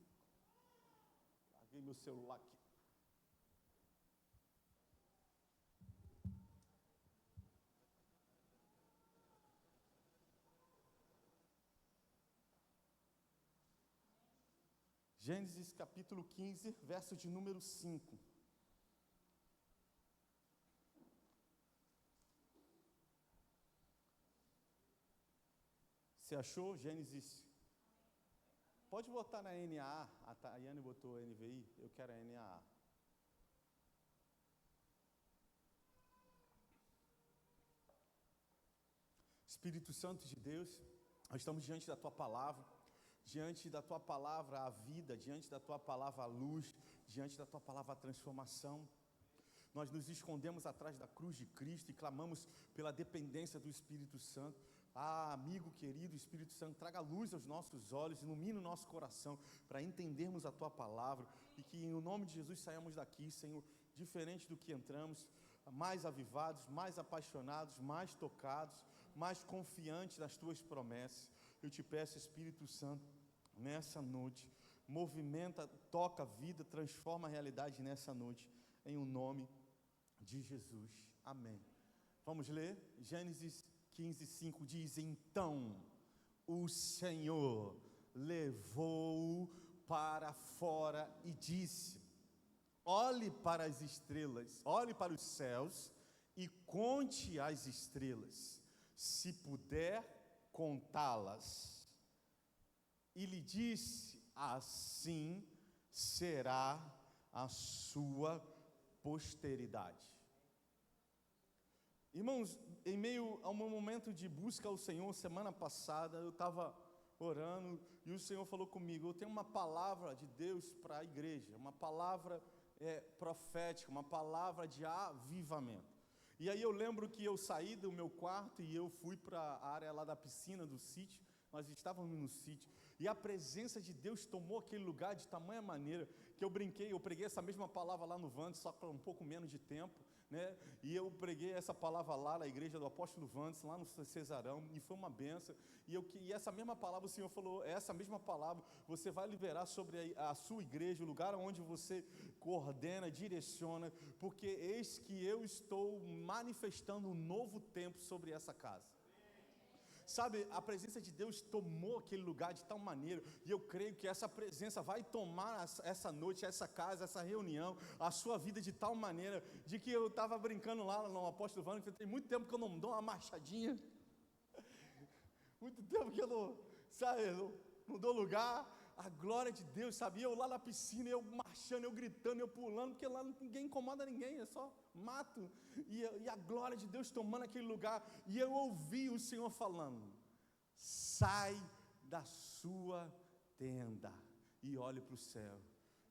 Larguei meu celular aqui. Gênesis capítulo 15, verso de número 5. Você achou? Gênesis. Pode botar na NAA. A Tayane botou NVI, eu quero a NAA. Espírito Santo de Deus, nós estamos diante da Tua Palavra. Diante da Tua Palavra a vida, diante da Tua Palavra a luz, diante da Tua Palavra a transformação. Nós nos escondemos atrás da cruz de Cristo e clamamos pela dependência do Espírito Santo. Amigo querido, Espírito Santo, traga luz aos nossos olhos, ilumine o nosso coração para entendermos a Tua Palavra e que em nome de Jesus saiamos daqui, Senhor, diferente do que entramos, mais avivados, mais apaixonados, mais tocados, mais confiantes nas Tuas promessas. Eu te peço, Espírito Santo, nessa noite, movimenta, toca a vida, transforma a realidade nessa noite, em o nome de Jesus. Amém. Vamos ler? Gênesis 15, 5 diz: então o Senhor levou-o para fora e disse: olhe para as estrelas, olhe para os céus e conte as estrelas, se puder contá-las. E lhe disse: assim será a sua posteridade. Irmãos, em meio a um momento de busca ao Senhor, semana passada eu estava orando, e o Senhor falou comigo, eu tenho uma palavra de Deus para a igreja, uma palavra profética, uma palavra de avivamento. E aí eu lembro que eu saí do meu quarto e eu fui para a área lá da piscina do sítio, nós estávamos no sítio, e a presença de Deus tomou aquele lugar de tamanha maneira, que eu preguei essa mesma palavra lá no Vandes, só com um pouco menos de tempo, né? E eu preguei essa palavra lá na igreja do apóstolo Vandes, lá no Cesarão, e foi uma benção, e essa mesma palavra, o Senhor falou, essa mesma palavra, você vai liberar sobre a sua igreja, o lugar onde você coordena, direciona, porque eis que eu estou manifestando um novo tempo sobre essa casa. Sabe, a presença de Deus tomou aquele lugar de tal maneira, e eu creio que essa presença vai tomar essa noite, essa casa, essa reunião, a sua vida de tal maneira, de que eu estava brincando lá no apóstolo Vânia, que tem muito tempo que eu não dou uma marchadinha, muito tempo que eu não dou lugar, a glória de Deus, sabe, eu lá na piscina, eu marchando, eu gritando, eu pulando, porque lá ninguém incomoda ninguém, é só mato, e a glória de Deus tomando aquele lugar, e eu ouvi o Senhor falando, sai da sua tenda, e olhe para o céu,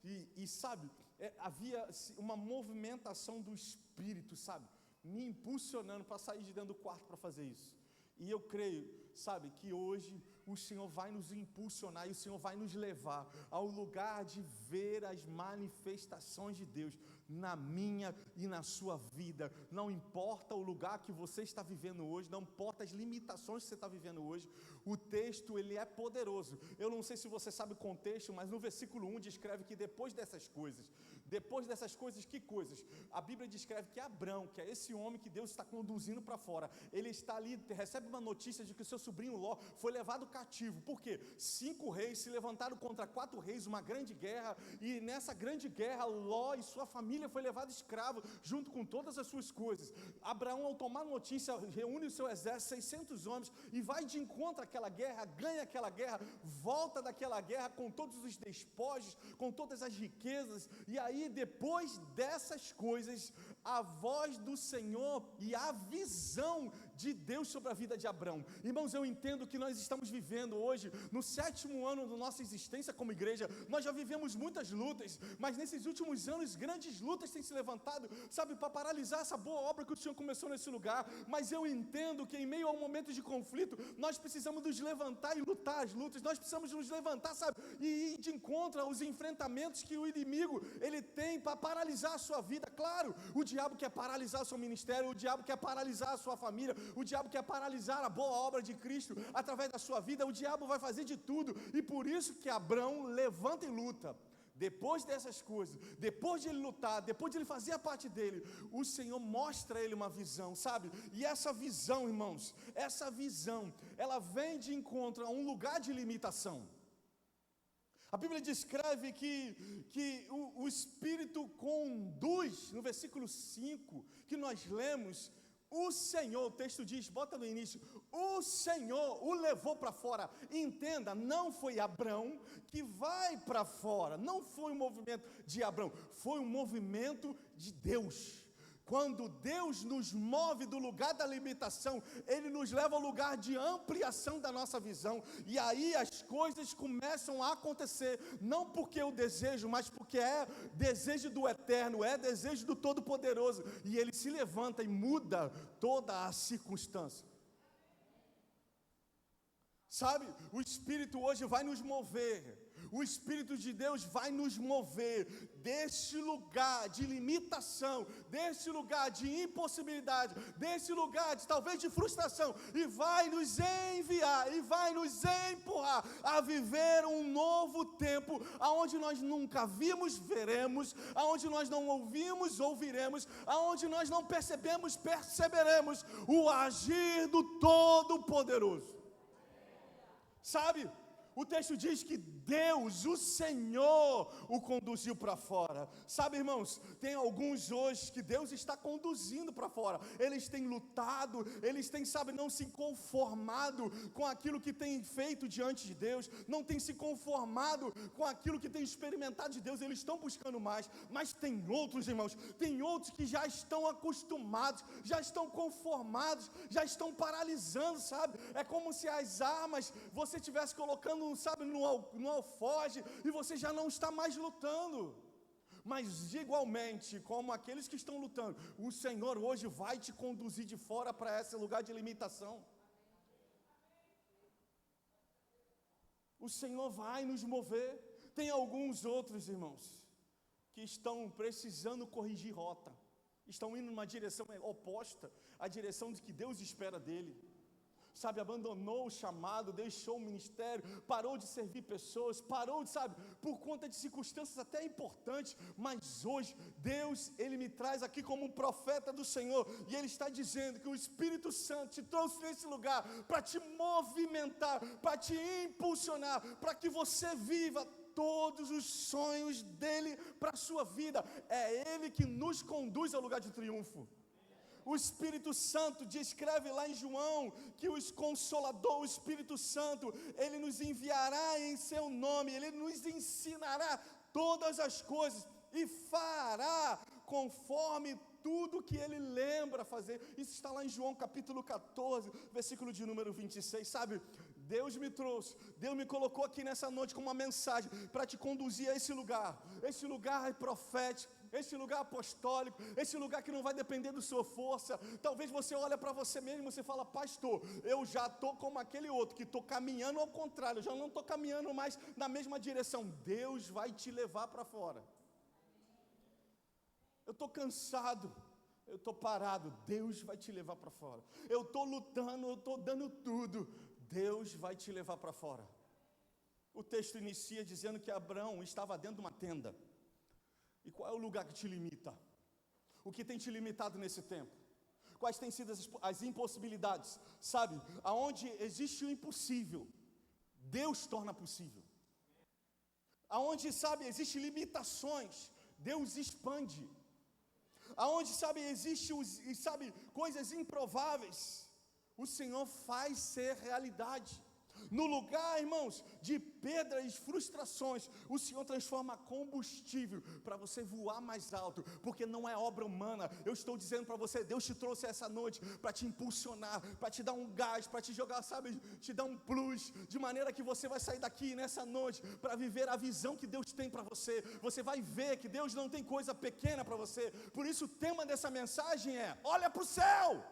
e sabe, havia uma movimentação do Espírito, sabe, me impulsionando para sair de dentro do quarto para fazer isso, e eu creio, sabe, que hoje o Senhor vai nos impulsionar e o Senhor vai nos levar ao lugar de ver as manifestações de Deus na minha e na sua vida. Não importa o lugar que você está vivendo hoje, não importa as limitações que você está vivendo hoje, o texto ele é poderoso. Eu não sei se você sabe o contexto, mas no versículo 1 descreve que depois dessas coisas, que coisas? A Bíblia descreve que Abrão, que é esse homem que Deus está conduzindo para fora, ele está ali, recebe uma notícia de que o seu sobrinho Ló foi levado cativo. Por quê? 5 reis se levantaram contra 4 reis, uma grande guerra, e nessa grande guerra Ló e sua família foi levado escravo, junto com todas as suas coisas. Abraão, ao tomar notícia, reúne o seu exército, 600 homens, e vai de encontro àquela guerra, ganha aquela guerra, volta daquela guerra com todos os despojos, com todas as riquezas, e aí depois dessas coisas, a voz do Senhor e a visão de Deus sobre a vida de Abrão. Irmãos, eu entendo que nós estamos vivendo hoje, no 7º ano da nossa existência como igreja, nós já vivemos muitas lutas, mas nesses últimos anos, grandes lutas têm se levantado, sabe, para paralisar essa boa obra que o Senhor começou nesse lugar, mas eu entendo que em meio a um momento de conflito, nós precisamos nos levantar e lutar as lutas, nós precisamos nos levantar, sabe, e ir de encontro aos enfrentamentos que o inimigo, ele tem para paralisar a sua vida. Claro, o diabo quer paralisar o seu ministério, o diabo quer paralisar a sua família, o diabo quer paralisar a boa obra de Cristo através da sua vida, o diabo vai fazer de tudo, e por isso que Abrão levanta e luta. Depois dessas coisas, depois de ele lutar, depois de ele fazer a parte dele, o Senhor mostra a ele uma visão, sabe? E essa visão, irmãos, essa visão, ela vem de encontro a um lugar de limitação. A Bíblia descreve que o Espírito conduz, no versículo 5, que nós lemos, o Senhor, o texto diz, bota no início, o Senhor o levou para fora. Entenda, não foi Abrão que vai para fora, não foi um movimento de Abrão, foi um movimento de Deus. Quando Deus nos move do lugar da limitação, Ele nos leva ao lugar de ampliação da nossa visão, e aí as coisas começam a acontecer, não porque eu desejo, mas porque é desejo do Eterno, é desejo do Todo-Poderoso, e Ele se levanta e muda toda a circunstância. Sabe, o Espírito hoje vai nos mover, o Espírito de Deus vai nos mover deste lugar de limitação, deste lugar de impossibilidade, deste lugar de talvez de frustração, e vai nos enviar, e vai nos empurrar a viver um novo tempo, aonde nós nunca vimos, veremos, aonde nós não ouvimos, ouviremos, aonde nós não percebemos, perceberemos o agir do Todo-Poderoso. Sabe, O texto diz que Deus, o Senhor, o conduziu para fora. Sabe, irmãos, tem alguns hoje que Deus está conduzindo para fora. Eles têm lutado, eles têm, sabe, não se conformado com aquilo que têm feito diante de Deus, não têm se conformado com aquilo que têm experimentado de Deus, eles estão buscando mais. Mas tem outros, irmãos, tem outros que já estão acostumados, já estão conformados, já estão paralisando, sabe? É como se as armas você estivesse colocando, sabe, no alforje, e você já não está mais lutando. Mas igualmente, como aqueles que estão lutando, o Senhor hoje vai te conduzir de fora para esse lugar de limitação. O Senhor vai nos mover. Tem alguns outros, irmãos, que estão precisando corrigir rota, estão indo numa direção oposta à direção de que Deus espera dele. Sabe, abandonou o chamado, deixou o ministério, parou de servir pessoas, parou de, sabe, por conta de circunstâncias até importantes. Mas hoje, Deus, Ele me traz aqui como um profeta do Senhor, e Ele está dizendo que o Espírito Santo te trouxe nesse lugar para te movimentar, para te impulsionar, para que você viva todos os sonhos dEle para a sua vida. É Ele que nos conduz ao lugar de triunfo. O Espírito Santo descreve lá em João que o Consolador, o Espírito Santo, Ele nos enviará em seu nome, Ele nos ensinará todas as coisas e fará conforme tudo que Ele lembra fazer. Isso está lá em João capítulo 14, versículo de número 26, sabe? Deus me trouxe, Deus me colocou aqui nessa noite com uma mensagem para te conduzir a esse lugar profético, esse lugar apostólico, esse lugar que não vai depender da sua força. Talvez você olhe para você mesmo e você fala: pastor, eu já estou como aquele outro, que estou caminhando ao contrário, eu já não estou caminhando mais na mesma direção. Deus vai te levar para fora. Eu estou cansado, eu estou parado, Deus vai te levar para fora. Eu estou lutando, eu estou dando tudo, Deus vai te levar para fora. O texto inicia dizendo que Abraão estava dentro de uma tenda. E qual é o lugar que te limita? O que tem te limitado nesse tempo? Quais têm sido as impossibilidades? Sabe, aonde existe o impossível, Deus torna possível. Aonde, sabe, existem limitações, Deus expande. Aonde, sabe, existem coisas improváveis, o Senhor faz ser realidade. No lugar, irmãos, de pedras e frustrações, o Senhor transforma combustível para você voar mais alto, porque não é obra humana. Eu estou dizendo para você, Deus te trouxe essa noite para te impulsionar, para te dar um gás, para te jogar, sabe, te dar um plus, de maneira que você vai sair daqui nessa noite para viver a visão que Deus tem para você. Você vai ver que Deus não tem coisa pequena para você. Por isso o tema dessa mensagem é: olha para o céu.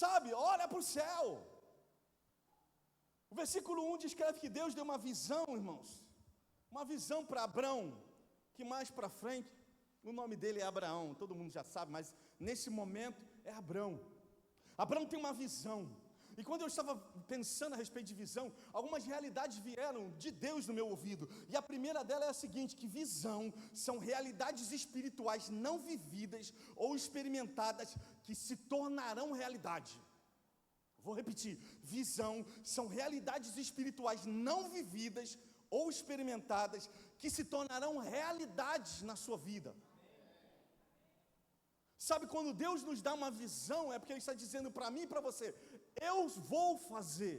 Sabe, olha para o céu. O versículo 1 descreve que Deus deu uma visão, irmãos. Uma visão para Abraão, que mais para frente, o nome dele é Abraão, todo mundo já sabe, mas nesse momento é Abraão. Abraão tem uma visão. E quando eu estava pensando a respeito de visão, algumas realidades vieram de Deus no meu ouvido. E a primeira delas é a seguinte: que visão são realidades espirituais não vividas ou experimentadas que se tornarão realidade. Vou repetir: visão são realidades espirituais não vividas ou experimentadas que se tornarão realidades na sua vida. Sabe, quando Deus nos dá uma visão, é porque Ele está dizendo para mim e para você: eu vou fazer.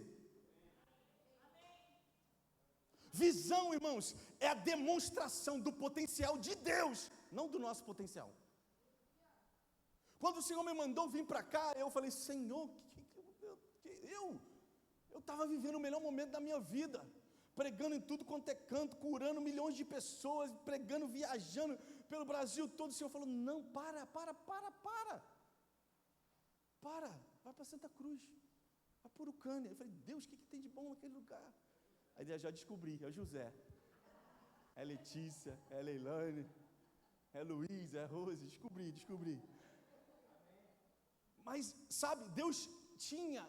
Visão, irmãos, é a demonstração do potencial de Deus, não do nosso potencial. Quando o Senhor me mandou vir para cá, eu falei: Senhor, eu estava vivendo o melhor momento da minha vida, pregando em tudo quanto é canto, curando milhões de pessoas, pregando, viajando pelo Brasil todo. O Senhor falou: não, para, vai para Santa Cruz, vai para Urucânia. Eu falei: Deus, o que tem de bom naquele lugar? Aí eu já descobri: é o José, é Letícia, é Leilane, é Luiz, é Rose. Descobri. Mas, sabe, Deus tinha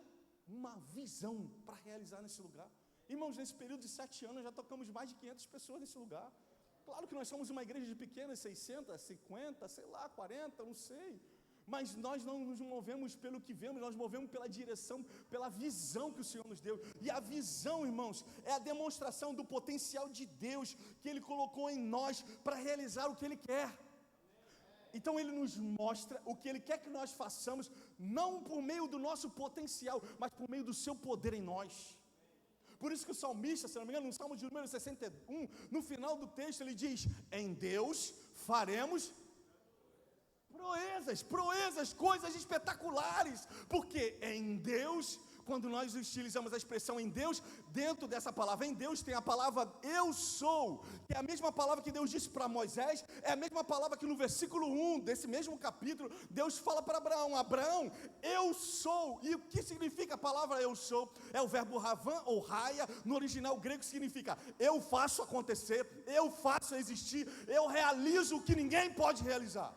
uma visão para realizar nesse lugar. Irmãos, nesse período de 7 anos, já tocamos mais de 500 pessoas nesse lugar. Claro que nós somos uma igreja de pequenas, 600, 50, sei lá, 40, não sei. Mas nós não nos movemos pelo que vemos, nós nos movemos pela direção, pela visão que o Senhor nos deu. E a visão, irmãos, é a demonstração do potencial de Deus que Ele colocou em nós para realizar o que Ele quer. Então Ele nos mostra o que Ele quer que nós façamos, não por meio do nosso potencial, mas por meio do seu poder em nós. Por isso que o salmista, se não me engano, no Salmo de número 61, no final do texto ele diz: em Deus faremos proezas, coisas espetaculares, porque em Deus, quando nós utilizamos a expressão em Deus, dentro dessa palavra em Deus tem a palavra eu sou, que é a mesma palavra que Deus disse para Moisés, é a mesma palavra que no versículo 1 desse mesmo capítulo, Deus fala para Abraão: Abraão, eu sou. E o que significa a palavra eu sou? É o verbo ravan ou raia, no original grego significa eu faço acontecer, eu faço existir, eu realizo o que ninguém pode realizar.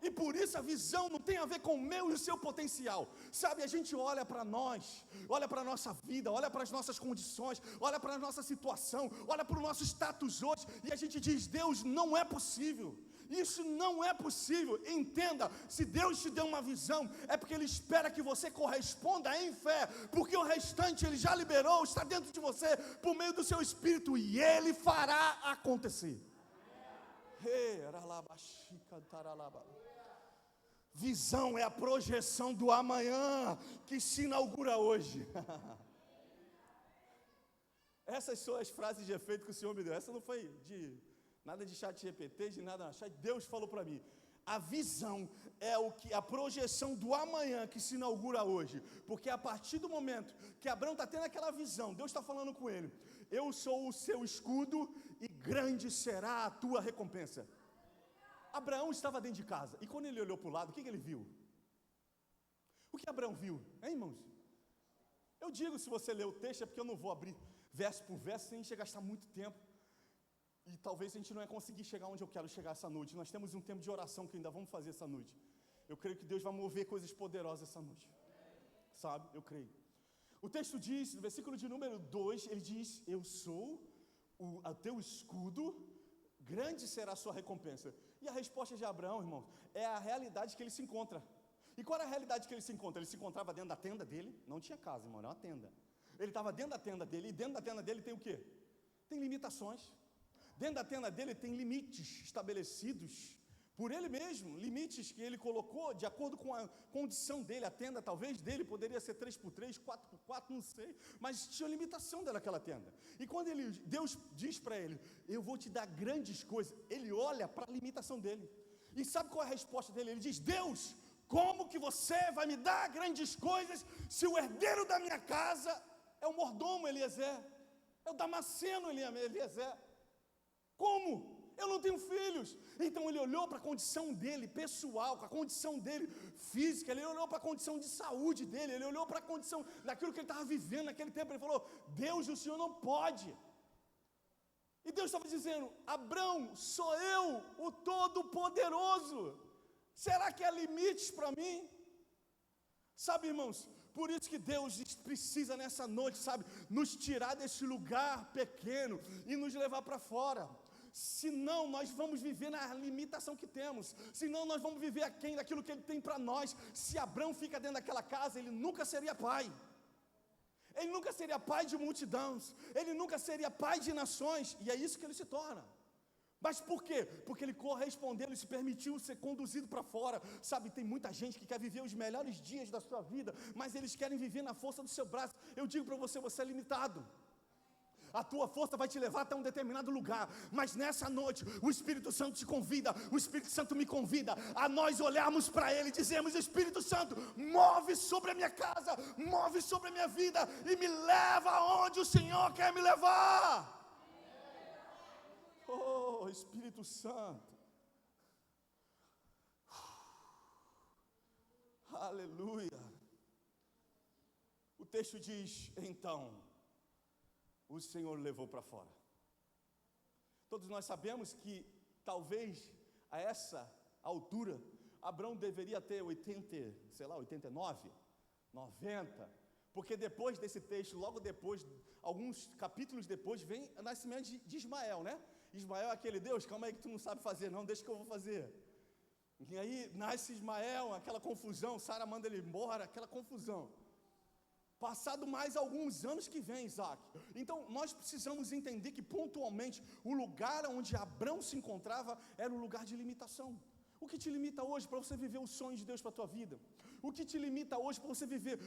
E por isso a visão não tem a ver com o meu e o seu potencial. Sabe, a gente olha para nós, olha para a nossa vida, olha para as nossas condições, olha para a nossa situação, olha para o nosso status hoje, e a gente diz: Deus, não é possível. Isso não é possível. Entenda, se Deus te deu uma visão, é porque Ele espera que você corresponda em fé, porque o restante Ele já liberou, está dentro de você, por meio do seu Espírito, e Ele fará acontecer. Visão é a projeção do amanhã que se inaugura hoje. Essas são as frases de efeito que o Senhor me deu. Essa não foi de nada de chat GPT, de nada. Deus falou para mim: a visão é a projeção do amanhã que se inaugura hoje. Porque a partir do momento que Abraão está tendo aquela visão, Deus está falando com ele: eu sou o seu escudo e grande será a tua recompensa. Abraão estava dentro de casa, e quando ele olhou para o lado, o que ele viu? O que Abraão viu, hein, irmãos? Eu digo, se você ler o texto, é porque eu não vou abrir verso por verso, sem a gente gastar muito tempo, e talvez a gente não vai conseguir chegar onde eu quero chegar essa noite. Nós temos um tempo de oração que ainda vamos fazer essa noite. Eu creio que Deus vai mover coisas poderosas essa noite, sabe, eu creio. O texto diz, no versículo de número 2, ele diz: eu sou o teu escudo, grande será a sua recompensa. E a resposta de Abraão, irmãos, é a realidade que ele se encontra. E qual era a realidade que ele se encontra? Ele se encontrava dentro da tenda dele, não tinha casa, irmão, era uma tenda. Ele estava dentro da tenda dele, e dentro da tenda dele tem o quê? Tem limitações. Dentro da tenda dele tem limites estabelecidos por ele mesmo, limites que ele colocou de acordo com a condição dele. A tenda talvez dele poderia ser 3x3, 4x4, não sei, mas tinha limitação daquela tenda. E quando Deus diz para ele: eu vou te dar grandes coisas, ele olha para a limitação dele. E sabe qual é a resposta dele? Ele diz: Deus, como que você vai me dar grandes coisas se o herdeiro da minha casa é o mordomo Eliezer, é o Damasceno Eliezer? Como? Eu não tenho filhos. Então ele olhou para a condição dele pessoal, para a condição dele física, ele olhou para a condição de saúde dele, ele olhou para a condição daquilo que ele estava vivendo naquele tempo. Ele falou: Deus, o Senhor não pode. E Deus estava dizendo: Abraão, sou eu, o Todo-Poderoso. Será que há limites para mim? Sabe, irmãos, por isso que Deus precisa nessa noite, sabe, nos tirar desse lugar pequeno e nos levar para fora. Senão nós vamos viver na limitação que temos, senão nós vamos viver aquém daquilo que Ele tem para nós. Se Abraão fica dentro daquela casa, ele nunca seria pai. Ele nunca seria pai de multidões, ele nunca seria pai de nações, e é isso que ele se torna. Mas por quê? Porque ele correspondeu, ele se permitiu ser conduzido para fora. Sabe, tem muita gente que quer viver os melhores dias da sua vida, mas eles querem viver na força do seu braço. Eu digo para você, você é limitado. A tua força vai te levar até um determinado lugar, mas nessa noite o Espírito Santo te convida, o Espírito Santo me convida a nós olharmos para Ele e dizermos: Espírito Santo, move sobre a minha casa, move sobre a minha vida e me leva aonde o Senhor quer me levar. Oh, Espírito Santo. Aleluia. O texto diz: então o Senhor levou para fora. Todos nós sabemos que talvez a essa altura Abraão deveria ter 89, 90, porque depois desse texto, logo depois, alguns capítulos depois, vem o nascimento de Ismael, né? Ismael é aquele: Deus, calma aí que tu não sabe fazer não, deixa que eu vou fazer. E aí nasce Ismael, aquela confusão, Sara manda ele embora, aquela confusão. Passado mais alguns anos que vem Isaac. Então nós precisamos entender que pontualmente o lugar onde Abrão se encontrava era um lugar de limitação. O que te limita hoje para você viver o sonho de Deus para a tua vida? O que te limita hoje para você viver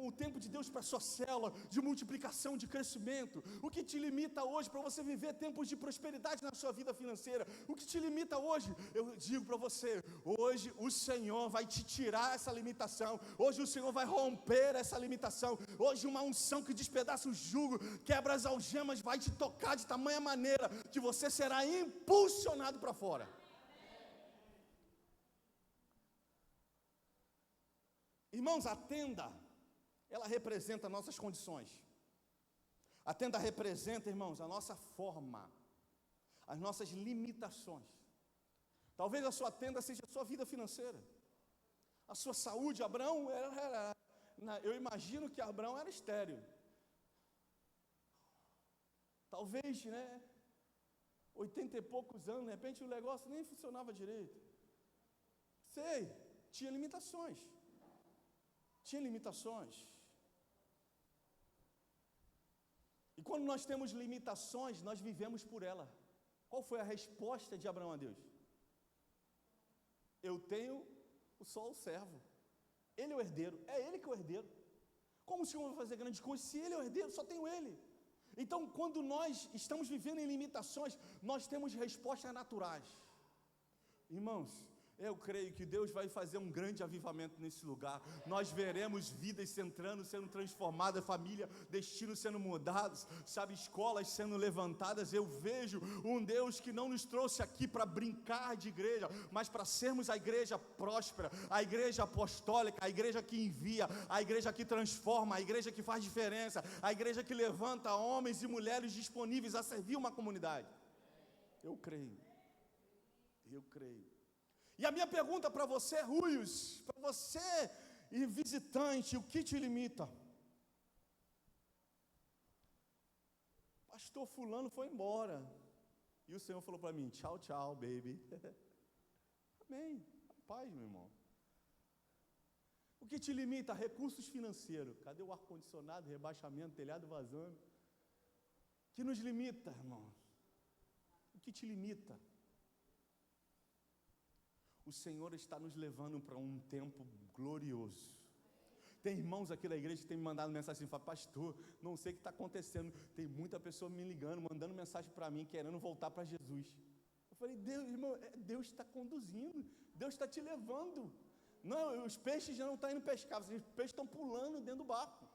o tempo de Deus para a sua célula, de multiplicação, de crescimento? O que te limita hoje para você viver tempos de prosperidade na sua vida financeira? O que te limita hoje? Eu digo para você, hoje o Senhor vai te tirar essa limitação. Hoje o Senhor vai romper essa limitação. Hoje uma unção que despedaça o jugo, quebra as algemas, vai te tocar de tamanha maneira que você será impulsionado para fora. Irmãos, a tenda, ela representa nossas condições. A tenda representa, irmãos, a nossa forma, as nossas limitações. Talvez a sua tenda seja a sua vida financeira, a sua saúde. Abraão eu imagino que Abraão era estéril. Talvez, 80 e poucos anos, de repente o negócio nem funcionava direito. Sei, tinha limitações. E quando nós temos limitações, nós vivemos por ela. Qual foi a resposta de Abraão a Deus? Eu tenho só o servo. Ele é o herdeiro, é ele que é o herdeiro. Como o Senhor vai fazer grandes coisas? Se ele é o herdeiro, só tenho ele. Então, quando nós estamos vivendo em limitações, nós temos respostas naturais. Irmãos, eu creio que Deus vai fazer um grande avivamento nesse lugar. Nós veremos vidas entrando, sendo transformadas, família, destinos sendo mudados, escolas sendo levantadas. Eu vejo um Deus que não nos trouxe aqui para brincar de igreja, mas para sermos a igreja próspera, a igreja apostólica, a igreja que envia, a igreja que transforma, a igreja que faz diferença, a igreja que levanta homens e mulheres disponíveis a servir uma comunidade. Eu creio. E a minha pergunta para você, Ruios, para você e visitante, o que te limita? Pastor fulano foi embora. E o Senhor falou para mim, tchau, tchau, baby. Amém. Paz, meu irmão. O que te limita? Recursos financeiros. Cadê o ar-condicionado, rebaixamento, telhado vazando? O que nos limita, irmão? O que te limita? O Senhor está nos levando para um tempo glorioso. Tem irmãos aqui da igreja que tem me mandado mensagem assim, pastor, não sei o que está acontecendo. Tem muita pessoa me ligando, mandando mensagem para mim, querendo voltar para Jesus. Eu falei, Deus, irmão, Deus está conduzindo, Deus está te levando. Não, os peixes já não estão indo pescar, os peixes estão pulando dentro do barco.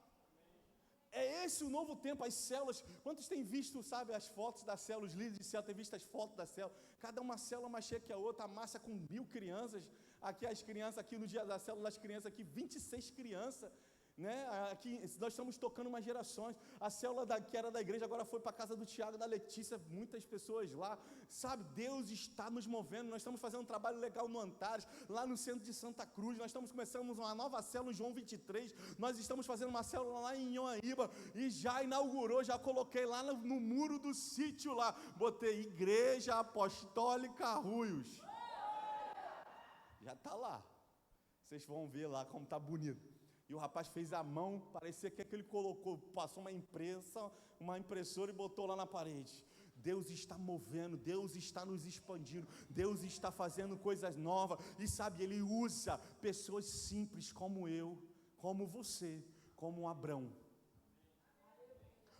É esse o novo tempo, as células. Quantos têm visto, as fotos das células, os líderes de célula, têm visto as fotos da célula? Cada uma célula mais cheia que a outra, a massa com 1000 crianças. Aqui as crianças, aqui no dia da célula, as crianças aqui, 26 crianças. Aqui nós estamos tocando umas gerações. A célula que era da igreja agora foi para a casa do Tiago, da Letícia, muitas pessoas lá. Deus está nos movendo. Nós estamos fazendo um trabalho legal no Antares, lá no centro de Santa Cruz. Nós estamos começando uma nova célula em João 23. Nós estamos fazendo uma célula lá em Inhoaíba e já inaugurou, já coloquei lá no muro do sítio lá, botei Igreja Apostólica Ruios. Já está lá. Vocês vão ver lá como está bonito. E o rapaz fez a mão, parecia que ele colocou, passou uma impressora e botou lá na parede. Deus está movendo, Deus está nos expandindo, Deus está fazendo coisas novas. E Ele usa pessoas simples como eu, como você, como Abrão.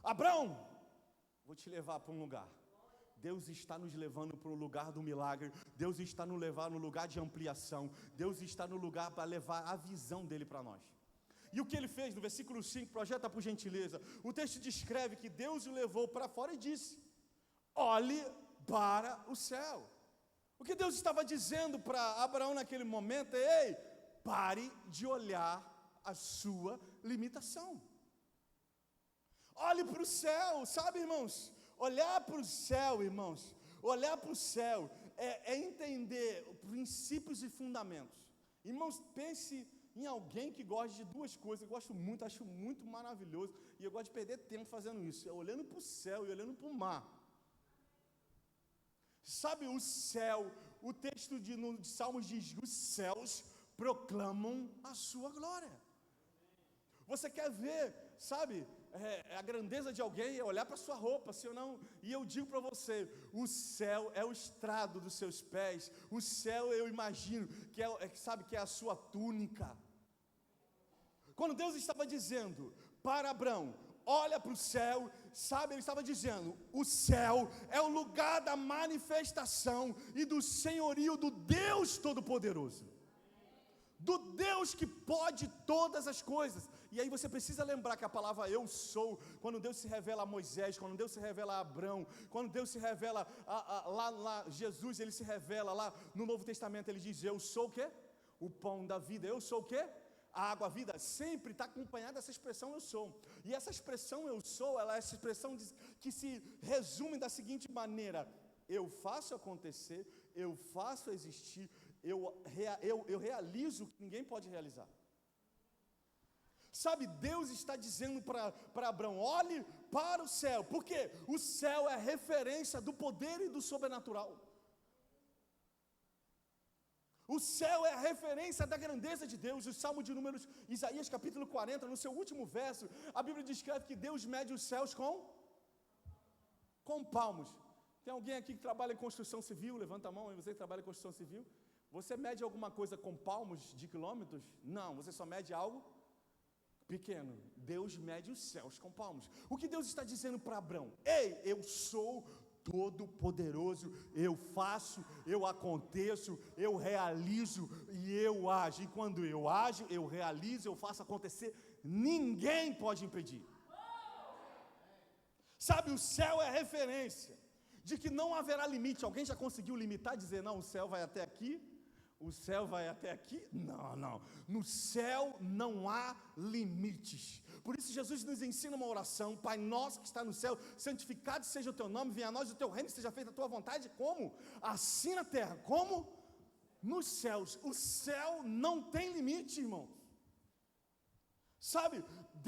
Abrão, vou te levar para um lugar. Deus está nos levando para o lugar do milagre. Deus está nos levando no lugar de ampliação. Deus está no lugar para levar a visão dele para nós. E o que ele fez no versículo 5, projeta por gentileza. O texto descreve que Deus o levou para fora e disse, olhe para o céu. O que Deus estava dizendo para Abraão naquele momento é, ei, pare de olhar a sua limitação. Olhe para o céu, irmãos? Olhar para o céu, irmãos, olhar para o céu é entender princípios e fundamentos. Irmãos, pense em alguém que gosta de duas coisas. Eu gosto muito, acho muito maravilhoso, e eu gosto de perder tempo fazendo isso, olhando para o céu e olhando para o mar. O céu, o texto de Salmos diz: os céus proclamam a sua glória. Você quer ver, sabe, a grandeza de alguém, é olhar para a sua roupa, sim ou não? E eu digo para você, o céu é o estrado dos seus pés, o céu eu imagino que é a sua túnica. Quando Deus estava dizendo para Abrão, olha para o céu, sabe, ele estava dizendo, o céu é o lugar da manifestação e do senhorio do Deus Todo-Poderoso, do Deus que pode todas as coisas. E aí você precisa lembrar que a palavra eu sou, quando Deus se revela a Moisés, quando Deus se revela a Abrão, quando Deus se revela lá Jesus, ele se revela lá no Novo Testamento, ele diz, eu sou o quê? O pão da vida. Eu sou o quê? A água, a vida. Sempre está acompanhada dessa expressão eu sou. E essa expressão eu sou, ela é essa expressão que se resume da seguinte maneira: eu faço acontecer, eu faço existir, eu realizo o que ninguém pode realizar. Sabe, Deus está dizendo para Abraão, olhe para o céu, porque o céu é referência do poder e do sobrenatural. O céu é a referência da grandeza de Deus. O Salmo de Números, Isaías capítulo 40, no seu último verso, a Bíblia descreve que Deus mede os céus com palmos. Tem alguém aqui que trabalha em construção civil? Levanta a mão, você que trabalha em construção civil. Você mede alguma coisa com palmos de quilômetros? Não, você só mede algo pequeno. Deus mede os céus com palmos. O que Deus está dizendo para Abrão? Ei, eu sou todo-poderoso, eu faço, eu aconteço, eu realizo e eu ajo. E quando eu ajo, eu realizo, eu faço acontecer, ninguém pode impedir. Sabe, o céu é referência de que não haverá limite. Alguém já conseguiu limitar, dizer, não, o céu vai até aqui? O céu vai até aqui? Não. No céu não há limites. Por isso Jesus nos ensina uma oração: Pai nosso que está no céu, santificado seja o teu nome, venha a nós o teu reino, seja feita a tua vontade, como? Assim na terra, como? Nos céus. O céu não tem limite, irmão. Sabe,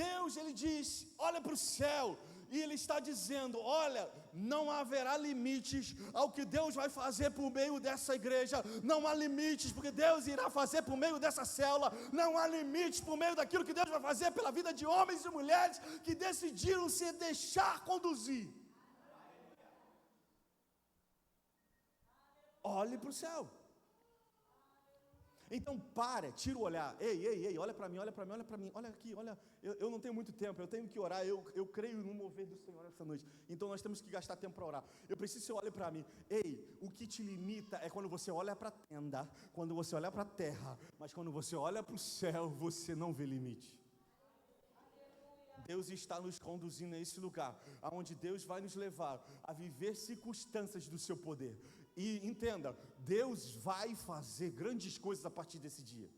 Deus, ele diz, olha para o céu, e ele está dizendo, olha, não haverá limites ao que Deus vai fazer por meio dessa igreja, não há limites porque Deus irá fazer por meio dessa célula, não há limites por meio daquilo que Deus vai fazer pela vida de homens e mulheres que decidiram se deixar conduzir. Olhe para o céu. Então para, tira o olhar, ei, olha para mim, olha aqui, olha, eu não tenho muito tempo, eu tenho que orar, eu creio no mover do Senhor essa noite, então nós temos que gastar tempo para orar, eu preciso que você olhe para mim. Ei, o que te limita é quando você olha para a tenda, quando você olha para a terra, mas quando você olha para o céu, você não vê limite. Deus está nos conduzindo a esse lugar, aonde Deus vai nos levar a viver circunstâncias do seu poder. E entenda, Deus vai fazer grandes coisas a partir desse dia.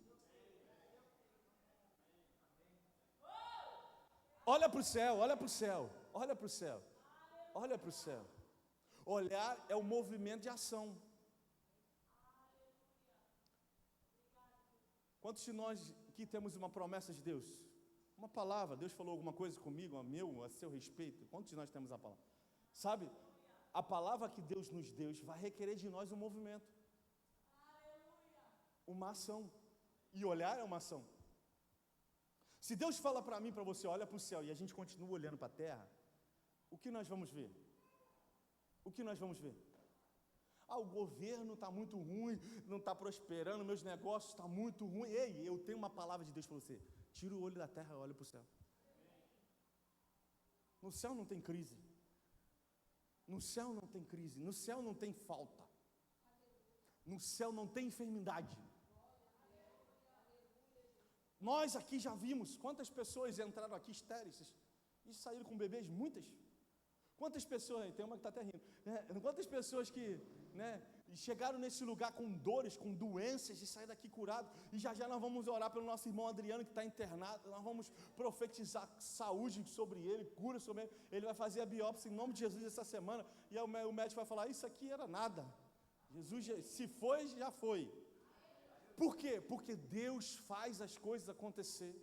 Olha para o céu, olha para o céu, olha para o céu, olha para o céu. Olhar é o movimento de ação. Quantos de nós aqui temos uma promessa de Deus? Uma palavra, Deus falou alguma coisa comigo, a seu respeito. Quantos de nós temos a palavra? Sabe, a palavra que Deus nos deu vai requerer de nós um movimento. Uma ação. E olhar é uma ação. Se Deus fala para mim, para você, olha para o céu, e a gente continua olhando para a terra, o que nós vamos ver? O que nós vamos ver? O governo está muito ruim, não está prosperando, meus negócios estão muito ruins. Ei, eu tenho uma palavra de Deus para você. Tira o olho da terra e olha para o céu. No céu não tem crise. No céu não tem crise. No céu não tem falta. No céu não tem enfermidade. Nós aqui já vimos quantas pessoas entraram aqui estéreis e saíram com bebês, muitas. Quantas pessoas, tem uma que está até rindo, quantas pessoas que chegaram nesse lugar com dores, com doenças, e saíram daqui curados, e já nós vamos orar pelo nosso irmão Adriano que está internado, nós vamos profetizar saúde sobre ele, cura sobre ele, ele vai fazer a biópsia em nome de Jesus essa semana, e aí o médico vai falar, isso aqui era nada, Jesus, se foi, já foi. Por quê? Porque Deus faz as coisas acontecer.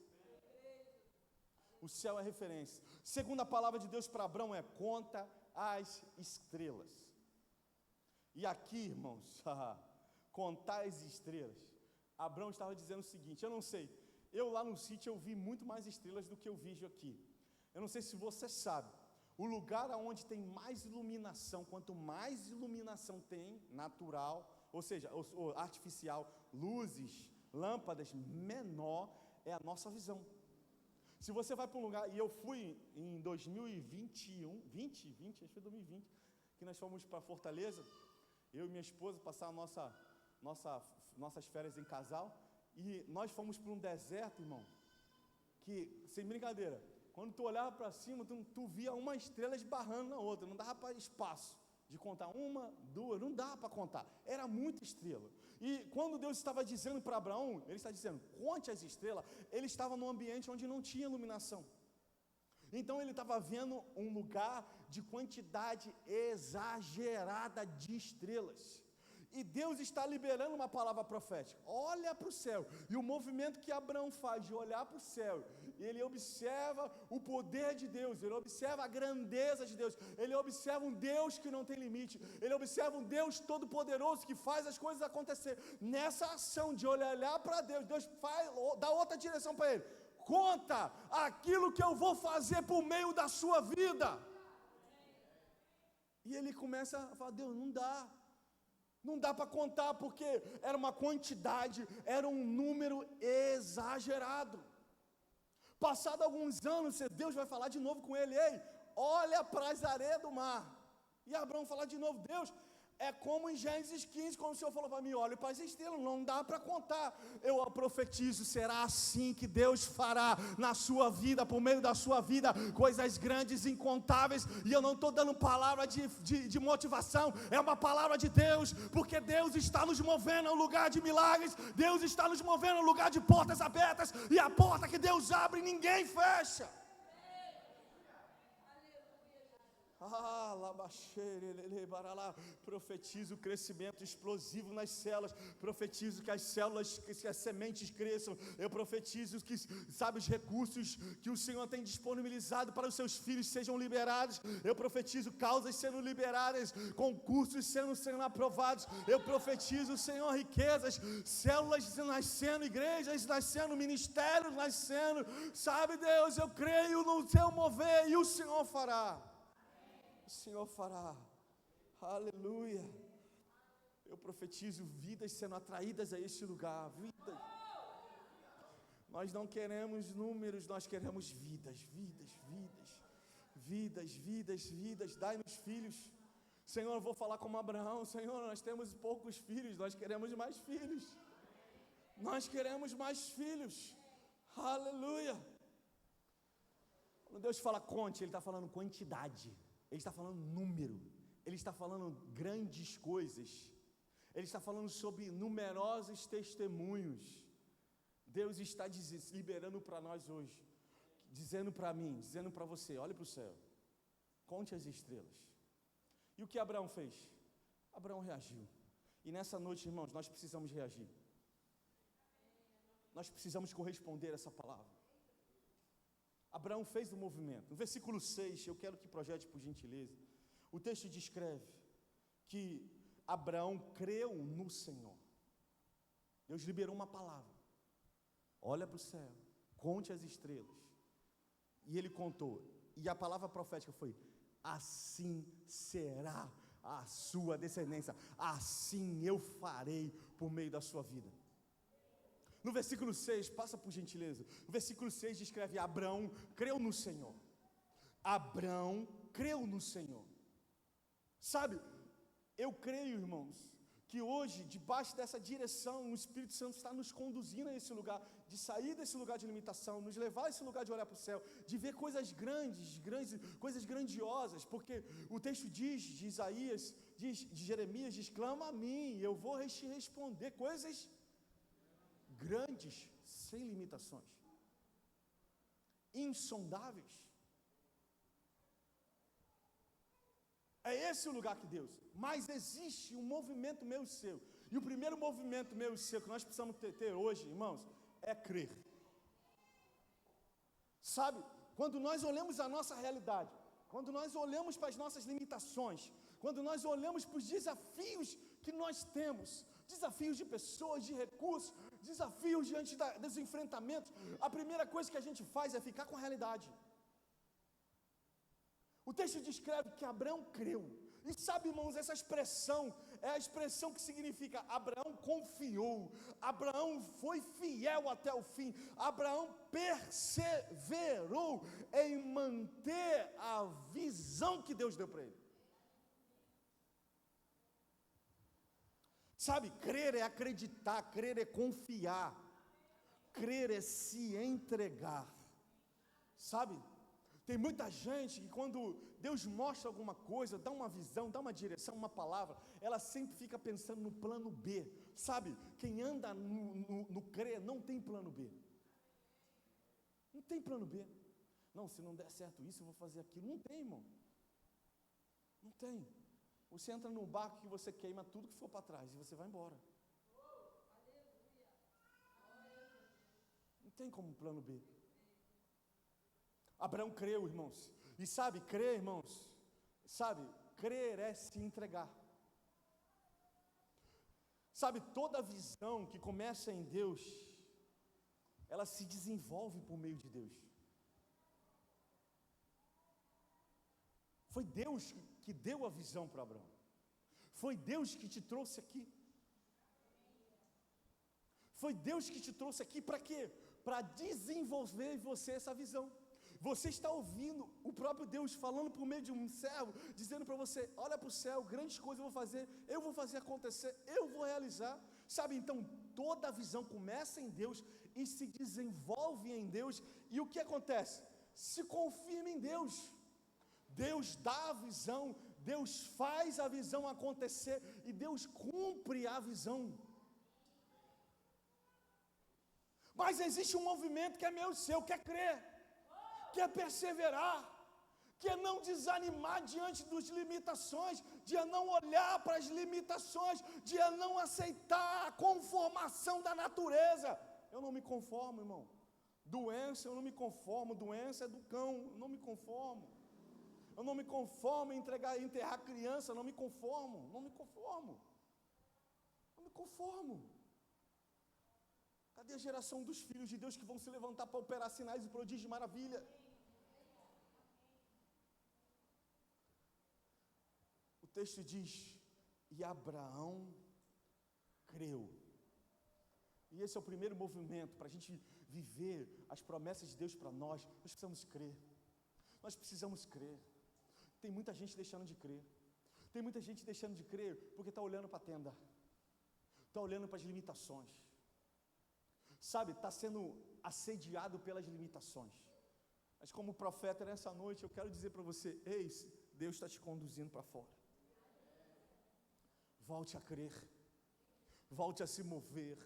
O céu é referência. Segunda palavra de Deus para Abrão é: conta as estrelas. E aqui, irmãos, contar as estrelas. Abraão estava dizendo o seguinte, eu não sei, eu lá no sítio eu vi muito mais estrelas do que eu vejo aqui. Eu não sei se você sabe, o lugar onde tem mais iluminação, quanto mais iluminação tem, natural, ou seja, ou artificial, luzes, lâmpadas, menor é a nossa visão. Se você vai para um lugar, e eu fui em 2021, acho que foi 2020, que nós fomos para Fortaleza, eu e minha esposa passar nossas férias em casal, e nós fomos para um deserto, irmão, que, sem brincadeira, quando tu olhava para cima, tu via uma estrela esbarrando na outra, não dava para espaço de contar uma, duas, não dava para contar, era muita estrela. E quando Deus estava dizendo para Abraão, Ele está dizendo, conte as estrelas, ele estava num ambiente onde não tinha iluminação. Então ele estava vendo um lugar de quantidade exagerada de estrelas. E Deus está liberando uma palavra profética. Olha para o céu. E o movimento que Abraão faz de olhar para o céu, ele observa o poder de Deus, ele observa a grandeza de Deus, ele observa um Deus que não tem limite, ele observa um Deus todo-poderoso que faz as coisas acontecer. Nessa ação de olhar para Deus, Deus dá outra direção para ele. Conta aquilo que eu vou fazer por meio da sua vida. E ele começa a falar, Deus, não dá para contar, porque era uma quantidade, era um número exagerado. Passado alguns anos, Deus vai falar de novo com ele, ei, olha para as areias do mar. E Abraão fala de novo, Deus, é como em Gênesis 15, quando o Senhor falou para mim, olha para as estrelas, não dá para contar. Eu profetizo, será assim que Deus fará na sua vida, por meio da sua vida, coisas grandes, incontáveis. E eu não estou dando palavra de motivação, é uma palavra de Deus, porque Deus está nos movendo a um lugar de milagres, Deus está nos movendo a um lugar de portas abertas, e a porta que Deus abre, ninguém fecha. Profetizo o crescimento explosivo nas células, profetizo que as células, que as sementes cresçam, eu profetizo que, sabe, os recursos que o Senhor tem disponibilizado para os seus filhos sejam liberados, eu profetizo causas sendo liberadas, concursos sendo aprovados, eu profetizo, Senhor, riquezas, células nascendo, igrejas nascendo, ministérios nascendo, sabe, Deus, eu creio no seu mover e o Senhor fará. O Senhor fará, aleluia. Eu profetizo vidas sendo atraídas a este lugar, vidas. Nós não queremos números, nós queremos vidas. Dai-nos filhos. Senhor, eu vou falar como Abraão, Senhor, nós temos poucos filhos, nós queremos mais filhos. Nós queremos mais filhos, aleluia. Quando Deus fala conte, Ele está falando quantidade. Ele está falando número, Ele está falando grandes coisas, Ele está falando sobre numerosos testemunhos. Deus está liberando para nós hoje, dizendo para mim, dizendo para você, olhe para o céu, conte as estrelas. E o que Abraão fez? Abraão reagiu. E nessa noite, irmãos, nós precisamos reagir. Nós precisamos corresponder a essa palavra. Abraão fez o movimento. No versículo 6, eu quero que projete por gentileza. O texto descreve que Abraão creu no Senhor. Deus liberou uma palavra. Olha para o céu, conte as estrelas. E ele contou. E a palavra profética foi: assim será a sua descendência. Assim eu farei por meio da sua vida. No versículo 6, passa por gentileza. O versículo 6 descreve: Abraão creu no Senhor. Abraão creu no Senhor. Sabe, eu creio, irmãos, que hoje, debaixo dessa direção, o Espírito Santo está nos conduzindo a esse lugar, de sair desse lugar de limitação, nos levar a esse lugar de olhar para o céu, de ver coisas grandes, coisas grandiosas, porque o texto diz, de Isaías, de Jeremias, diz: clama a mim, eu vou te responder, coisas grandes, sem limitações, insondáveis. É esse o lugar que Deus, mas existe um movimento meu e seu, e o primeiro movimento meu e seu que nós precisamos ter hoje, irmãos, é crer. Sabe, quando nós olhamos a nossa realidade, quando nós olhamos para as nossas limitações, quando nós olhamos para os desafios que nós temos, desafios de pessoas, de recursos, desafios diante dos enfrentamentos, a primeira coisa que a gente faz é ficar com a realidade. O texto descreve que Abraão creu. E sabe, irmãos, essa expressão é a expressão que significa Abraão confiou, Abraão foi fiel até o fim, Abraão perseverou em manter a visão que Deus deu para ele. Sabe, crer é acreditar, crer é confiar, crer é se entregar. Sabe? Tem muita gente que quando Deus mostra alguma coisa, dá uma visão, dá uma direção, uma palavra, ela sempre fica pensando no plano B. Sabe, quem anda no crer não tem plano B. Não tem plano B. Não, se não der certo isso, eu vou fazer aquilo. Não tem, irmão. Não tem. Você entra no barco que você queima tudo que for para trás e você vai embora. Não tem como plano B. Abraão creu, irmãos. E sabe, crer, irmãos, sabe, crer é se entregar. Sabe, toda visão que começa em Deus, ela se desenvolve por meio de Deus. Foi Deus que deu a visão para Abraão. Foi Deus que te trouxe aqui. Foi Deus que te trouxe aqui para quê? Para desenvolver em você essa visão. Você está ouvindo o próprio Deus falando por meio de um servo, dizendo para você, olha para o céu, grandes coisas eu vou fazer acontecer, eu vou realizar. Sabe, então toda a visão começa em Deus e se desenvolve em Deus. E o que acontece? Se confirma em Deus. Deus dá a visão, Deus faz a visão acontecer e Deus cumpre a visão. Mas existe um movimento que é meu e seu, que é crer, que é perseverar, que é não desanimar diante das limitações, de não olhar para as limitações, de não aceitar a conformação da natureza. Eu não me conformo, irmão. Doença, eu não me conformo. Doença é do cão, eu não me conformo. Eu não me conformo em enterrar criança, eu não me conformo. Não me conformo. Não me conformo. Cadê a geração dos filhos de Deus que vão se levantar para operar sinais e prodígios de maravilha? O texto diz, e Abraão creu. E esse é o primeiro movimento para a gente viver as promessas de Deus para nós. Nós precisamos crer. Nós precisamos crer. Tem muita gente deixando de crer. Tem muita gente deixando de crer porque está olhando para a tenda. Está olhando para as limitações. Sabe, está sendo assediado pelas limitações. Mas como profeta nessa noite, eu quero dizer para você, eis, Deus está te conduzindo para fora. Volte a crer. Volte a se mover.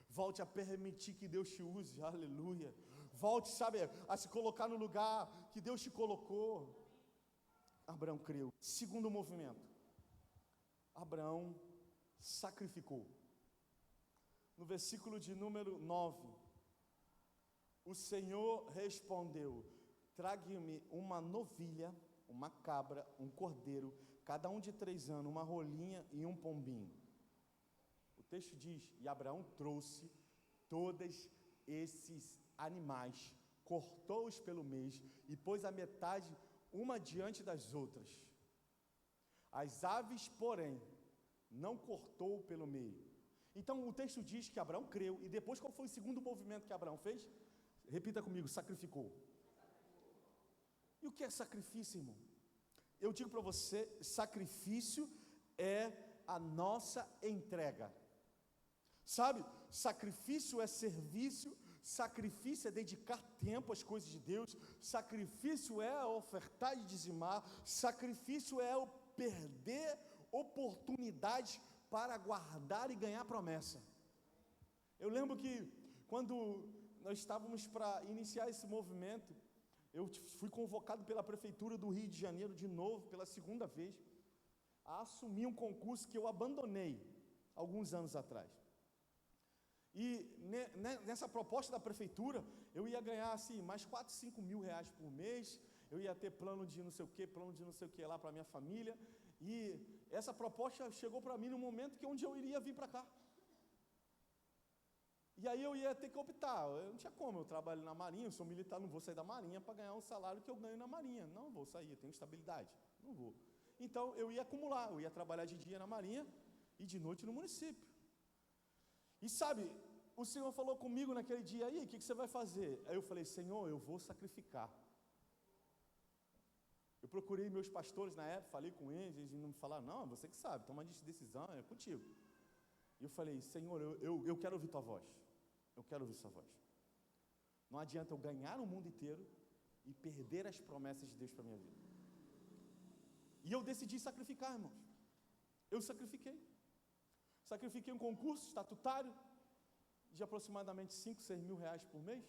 Volte a permitir que Deus te use, aleluia. Volte, sabe, a se colocar no lugar que Deus te colocou. Abraão creu. Segundo movimento, Abraão sacrificou. No versículo de número 9, o Senhor respondeu, trague-me uma novilha, uma cabra, um cordeiro, cada um de 3 anos, uma rolinha e um pombinho. O texto diz, e Abraão trouxe todos esses animais, cortou-os pelo meio e pôs a metade uma diante das outras. As aves, porém, não cortou pelo meio. Então o texto diz que Abraão creu, e depois qual foi o segundo movimento que Abraão fez? Repita comigo, sacrificou. E o que é sacrifício, irmão? Eu digo para você, sacrifício é a nossa entrega. Sabe, sacrifício é serviço, sacrifício é dedicar tempo às coisas de Deus, sacrifício é ofertar e dizimar, sacrifício é o perder oportunidades para guardar e ganhar promessa. Eu lembro que quando nós estávamos para iniciar esse movimento, eu fui convocado pela Prefeitura do Rio de Janeiro de novo, pela segunda vez, a assumir um concurso que eu abandonei alguns anos atrás. E nessa proposta da Prefeitura, eu ia ganhar assim, mais 4, 5 mil reais por mês, eu ia ter plano de não sei o que, plano de não sei o que lá para a minha família, e essa proposta chegou para mim no momento que onde eu iria vir para cá. E aí eu ia ter que optar, eu não tinha como, eu trabalho na Marinha, eu sou militar, não vou sair da Marinha para ganhar um salário que eu ganho na Marinha. Não vou sair, eu tenho estabilidade, não vou. Então eu ia acumular, eu ia trabalhar de dia na Marinha e de noite no município. E sabe, o Senhor falou comigo naquele dia, aí, o que você vai fazer? Aí eu falei, Senhor, eu vou sacrificar. Eu procurei meus pastores na época, falei com eles, eles não me falaram, não, você que sabe, toma decisão, é contigo. E eu falei, Senhor, eu quero ouvir tua voz. Eu quero ouvir sua voz. Não adianta eu ganhar o mundo inteiro e perder as promessas de Deus para a minha vida. E eu decidi sacrificar, irmãos. Eu sacrifiquei. Sacrifiquei um concurso estatutário de aproximadamente 5, 6 mil reais por mês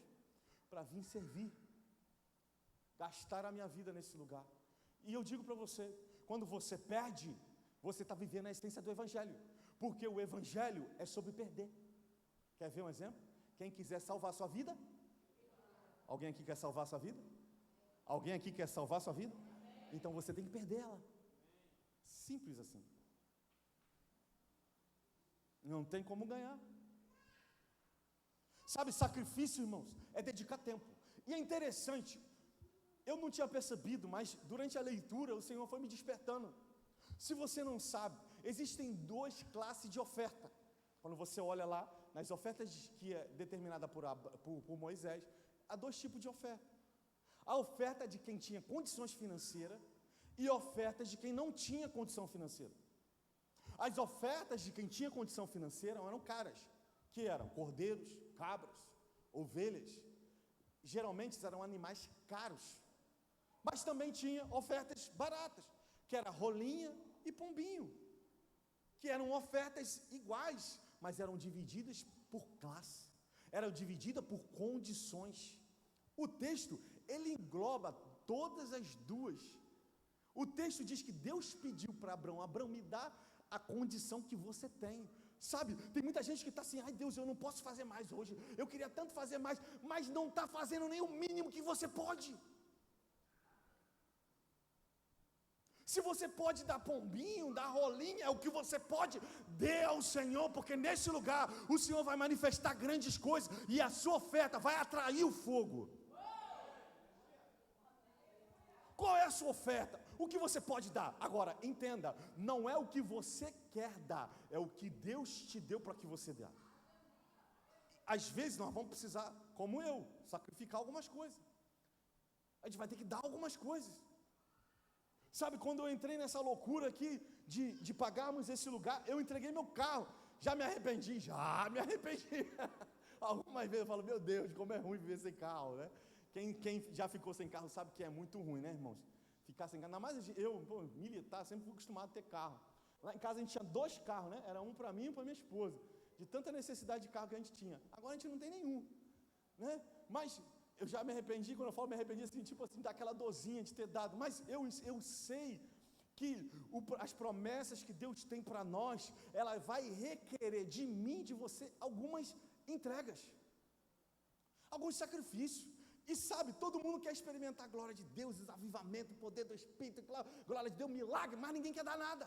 para vir servir, gastar a minha vida nesse lugar. E eu digo para você, quando você perde, você está vivendo a essência do Evangelho, porque o Evangelho é sobre perder. Quer ver um exemplo? Quem quiser salvar a sua vida? Alguém aqui quer salvar a sua vida? Alguém aqui quer salvar a sua vida? Então você tem que perder ela. Simples assim. Não tem como ganhar. Sabe, sacrifício, irmãos, é dedicar tempo. E é interessante, eu não tinha percebido, mas durante a leitura o Senhor foi me despertando. Se você não sabe, existem duas classes de oferta. Quando você olha lá, nas ofertas que é determinada por Moisés, há dois tipos de oferta. A oferta de quem tinha condições financeiras e ofertas de quem não tinha condição financeira. As ofertas de quem tinha condição financeira eram caras, que eram cordeiros, cabras, ovelhas. Geralmente eram animais caros. Mas também tinha ofertas baratas, que era rolinha e pombinho, que eram ofertas iguais, mas eram divididas por classe, eram divididas por condições. O texto, ele engloba todas as duas. O texto diz que Deus pediu para Abraão, Abraão, me dá a condição que você tem. Sabe, tem muita gente que está assim, ai Deus, eu não posso fazer mais hoje, eu queria tanto fazer mais, mas não está fazendo nem o mínimo que você pode. Se você pode dar pombinho, dar rolinha, é o que você pode, dê ao Senhor, porque nesse lugar o Senhor vai manifestar grandes coisas e a sua oferta vai atrair o fogo. Qual é a sua oferta? O que você pode dar? Agora, entenda, não é o que você quer dar, é o que Deus te deu para que você dê. Às vezes nós vamos precisar, como eu, sacrificar algumas coisas. A gente vai ter que dar algumas coisas. Sabe, quando eu entrei nessa loucura aqui de pagarmos esse lugar, eu entreguei meu carro. Já me arrependi. Algumas vezes eu falo, meu Deus, como é ruim viver sem carro, né? Quem já ficou sem carro sabe que é muito ruim, né, irmãos? Ficar sem carro, ainda mais eu, militar, sempre fui acostumado a ter carro. Lá em casa a gente tinha 2 carros, né? Era um para mim e um para minha esposa. De tanta necessidade de carro que a gente tinha. Agora a gente não tem nenhum, né? Mas eu já me arrependi, quando eu falo me arrependi, assim, tipo assim, daquela dorzinha de ter dado. Mas eu sei que as promessas que Deus tem para nós, ela vai requerer de mim, de você, algumas entregas, alguns sacrifícios. E sabe, todo mundo quer experimentar a glória de Deus, o avivamento, o poder do Espírito, glória de Deus, milagre, mas ninguém quer dar nada.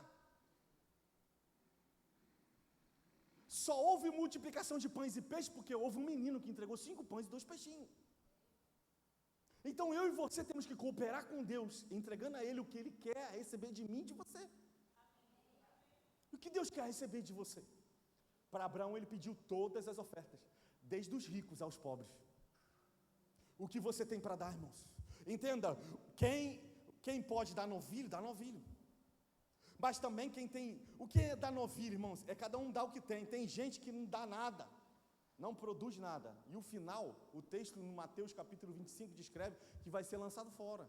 Só houve multiplicação de pães e peixes porque houve um menino que entregou 5 pães e 2 peixinhos. Então eu e você temos que cooperar com Deus, entregando a Ele o que Ele quer receber de mim e de você. O que Deus quer receber de você? Para Abraão Ele pediu todas as ofertas, desde os ricos aos pobres. O que você tem para dar, irmãos? Entenda, quem pode dar novilho, dá novilho. Mas também quem tem, o que é dar novilho, irmãos? É cada um dá o que tem. Tem gente que não dá nada, não produz nada. E o final, o texto no Mateus capítulo 25 descreve que vai ser lançado fora.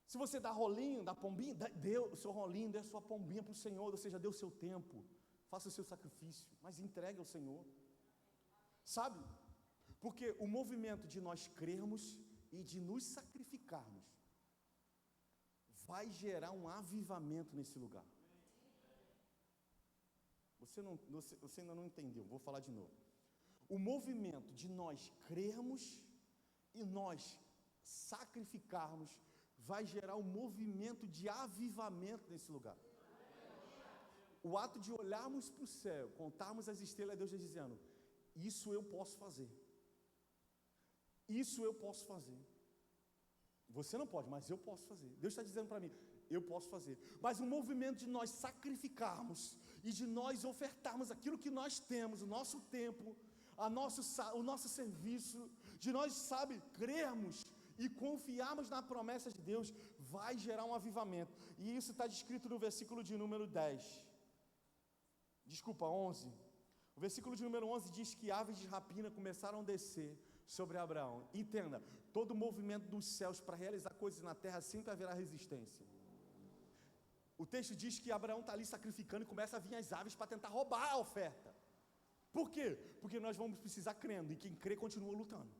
Se você dá rolinho, dá pombinho, dê o seu rolinho, dê a sua pombinha para o Senhor, ou seja, dê o seu tempo. Faça o seu sacrifício, mas entregue ao Senhor. Sabe? Porque o movimento de nós crermos e de nos sacrificarmos vai gerar um avivamento nesse lugar. Você ainda não entendeu, vou falar de novo. O movimento de nós crermos e nós sacrificarmos vai gerar um movimento de avivamento nesse lugar. O ato de olharmos para o céu, contarmos as estrelas, Deus está dizendo, isso eu posso fazer. Isso eu posso fazer. Você não pode, mas eu posso fazer. Deus está dizendo para mim, eu posso fazer. Mas o movimento de nós sacrificarmos e de nós ofertarmos aquilo que nós temos, o nosso tempo, o nosso serviço, de nós, crermos e confiarmos na promessa de Deus, vai gerar um avivamento. E isso está descrito no versículo de número 11. O versículo de número 11 diz que aves de rapina começaram a descer sobre Abraão. Entenda, todo o movimento dos céus para realizar coisas na terra sempre haverá resistência. O texto diz que Abraão está ali sacrificando e começa a vir as aves para tentar roubar a oferta. Por quê? Porque nós vamos precisar crendo, e quem crê continua lutando.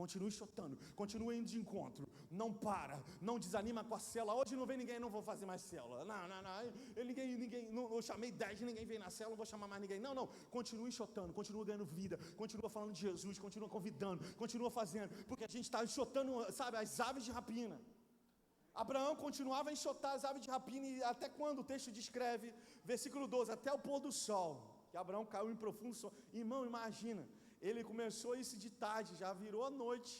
Continue chotando, continue indo de encontro, não para, não desanima com a célula. Hoje não vem ninguém, não vou fazer mais célula. Não, eu chamei 10, ninguém veio na célula, não vou chamar mais ninguém. Não, continue chotando, continua ganhando vida, continua falando de Jesus, continua convidando, continua fazendo, porque a gente está enxotando, as aves de rapina. Abraão continuava a enxotar as aves de rapina, e até quando o texto descreve, versículo 12, até o pôr do sol, que Abraão caiu em profundo sono. Irmão, imagina, ele começou isso de tarde, já virou a noite,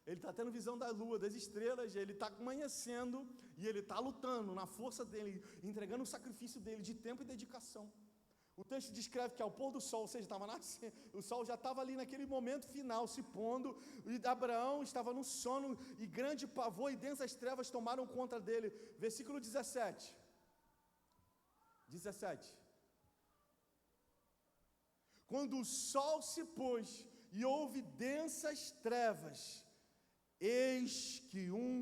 ele está tendo visão da lua, das estrelas, ele está amanhecendo, e ele está lutando na força dele, entregando o sacrifício dele, de tempo e dedicação. O texto descreve que ao pôr do sol, ou seja, estava nascendo, o sol já estava ali naquele momento final, se pondo, e Abraão estava no sono, e grande pavor e densas trevas tomaram conta dele. Versículo 17. Quando o sol se pôs e houve densas trevas, eis que um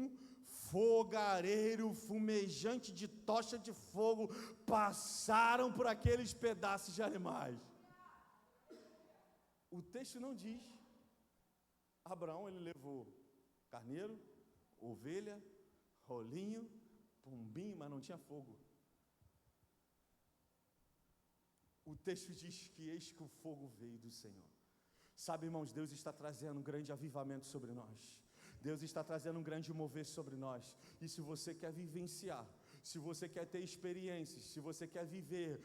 fogareiro fumejante de tocha de fogo passaram por aqueles pedaços de animais. O texto não diz. Abraão, ele levou carneiro, ovelha, rolinho, pombinho, mas não tinha fogo. O texto diz que eis que o fogo veio do Senhor. Sabe, irmãos, Deus está trazendo um grande avivamento sobre nós. Deus está trazendo um grande mover sobre nós. E se você quer vivenciar, se você quer ter experiências, se você quer viver,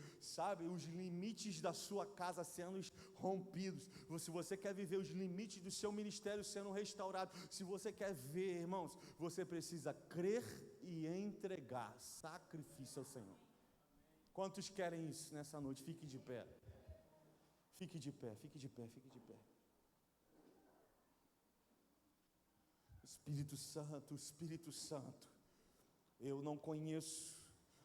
os limites da sua casa sendo rompidos, se você quer viver os limites do seu ministério sendo restaurado, se você quer ver, irmãos, você precisa crer e entregar sacrifício ao Senhor. Quantos querem isso nessa noite? Fique de pé. Fique de pé, fique de pé, fique de pé. Espírito Santo, eu não conheço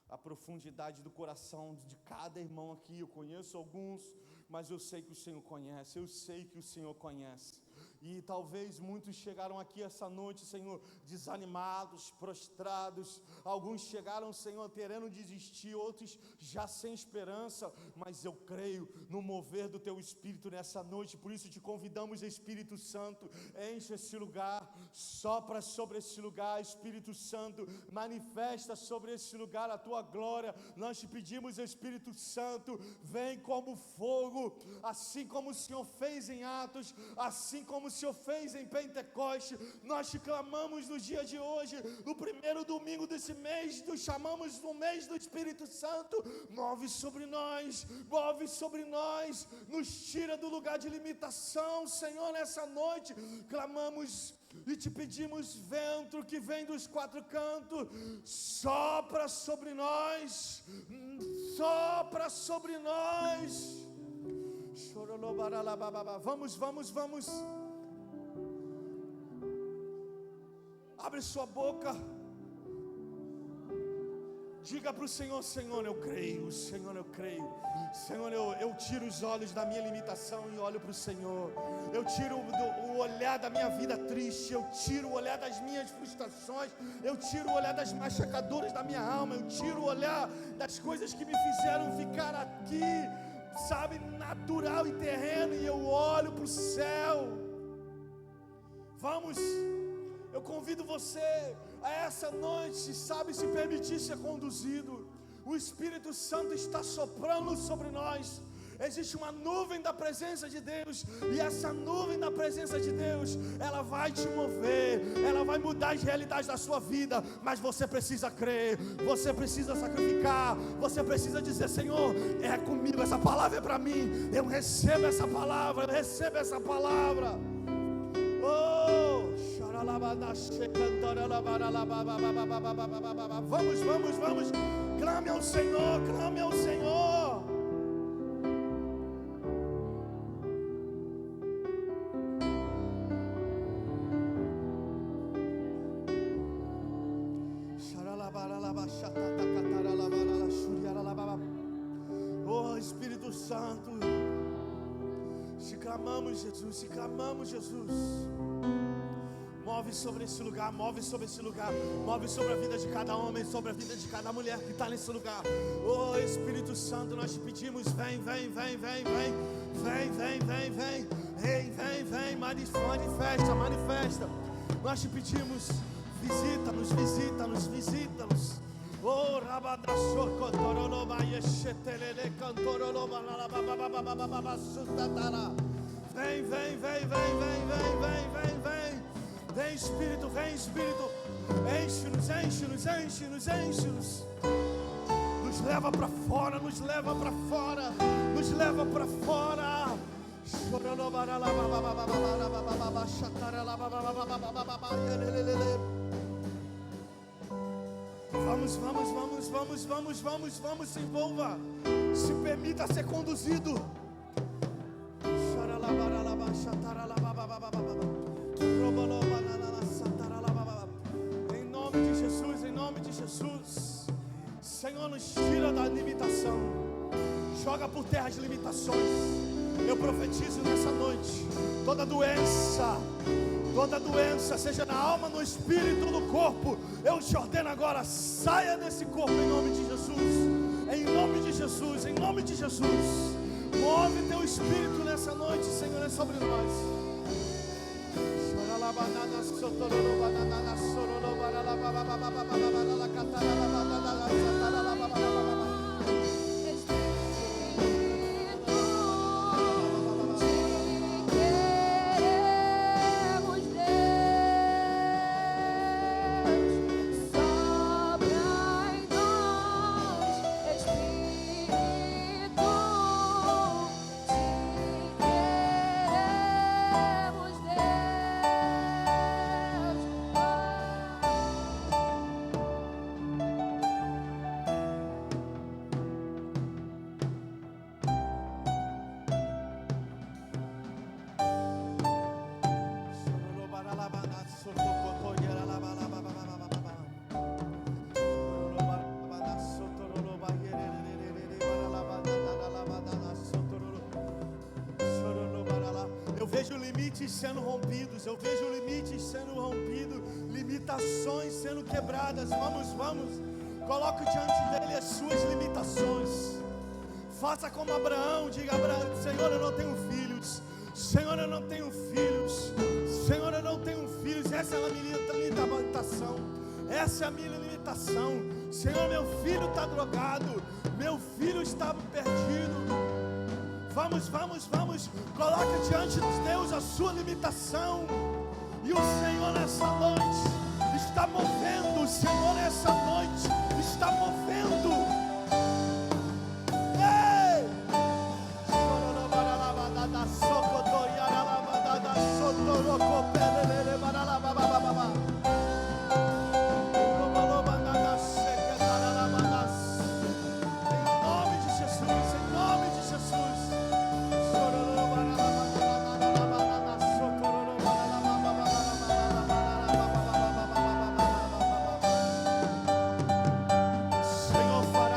a profundidade do coração de cada irmão aqui, eu conheço alguns, mas eu sei que o Senhor conhece, eu sei que o Senhor conhece. E talvez muitos chegaram aqui essa noite, Senhor, desanimados, prostrados. Alguns chegaram, Senhor, querendo desistir, outros já sem esperança. Mas eu creio no mover do Teu Espírito nessa noite. Por isso te convidamos, Espírito Santo, enche esse lugar, sopra sobre esse lugar, Espírito Santo, manifesta sobre esse lugar a Tua glória. Nós te pedimos, Espírito Santo, vem como fogo, assim como o Senhor fez em Atos, assim como o Senhor fez em Pentecoste. Nós te clamamos no dia de hoje, no primeiro domingo desse mês, nos chamamos no mês do Espírito Santo. Move sobre nós, nos tira do lugar de limitação, Senhor, nessa noite. Clamamos e te pedimos, vento que vem dos quatro cantos, sopra sobre nós, sopra sobre nós. Vamos. Abre sua boca. Diga para o Senhor: Senhor, eu creio. Senhor, eu creio. Senhor, eu tiro os olhos da minha limitação e olho para o Senhor. Eu tiro o olhar da minha vida triste. Eu tiro o olhar das minhas frustrações. Eu tiro o olhar das machucaduras da minha alma. Eu tiro o olhar das coisas que me fizeram ficar aqui, natural e terreno, e eu olho para o céu. Vamos, eu convido você a essa noite, se permitir ser conduzido. O Espírito Santo está soprando sobre nós. existe uma nuvem da presença de Deus, e essa nuvem da presença de Deus, ela vai te mover, ela vai mudar as realidades da sua vida, mas você precisa crer, você precisa sacrificar, você precisa dizer: Senhor, é comigo, essa palavra é para mim, eu recebo essa palavra, eu recebo essa palavra. Oh, vamos, clame ao Senhor, clame ao Senhor. Oh, Espírito Santo, se clamamos, Jesus, se clamamos, Jesus, move sobre esse lugar, move sobre esse lugar, move sobre a vida de cada homem, sobre a vida de cada mulher que está nesse lugar. Oh, Espírito Santo, nós te pedimos: vem, manifesta. Nós te pedimos: visita-nos. Oh, rabadasocotoroloba yeshetelele cantoroloba lalababababababa sutatara. Vem. Vem, Espírito. Enche-nos. Nos leva para fora. Vamos, se envolva, se permita ser conduzido. Em nome de Jesus, Senhor, nos tira da limitação, joga por terra as limitações. Eu profetizo nessa noite: toda doença, seja na alma, no espírito, no corpo, eu te ordeno agora: saia desse corpo em nome de Jesus. Move teu espírito nessa noite, Senhor, é sobre nós. Sendo rompidos, eu vejo limites sendo rompidos, limitações sendo quebradas. Vamos, coloque diante dele as suas limitações. Faça como Abraão, diga: Senhor, eu não tenho filhos. Senhor, eu não tenho filhos. Essa é a minha limitação. Essa é a minha limitação. Senhor, meu filho está drogado, meu filho está perdido. Vamos, coloque diante de Deus a sua limitação, e o Senhor nessa noite está movendo, o Senhor nessa noite está movendo. Ei! Senhor, fará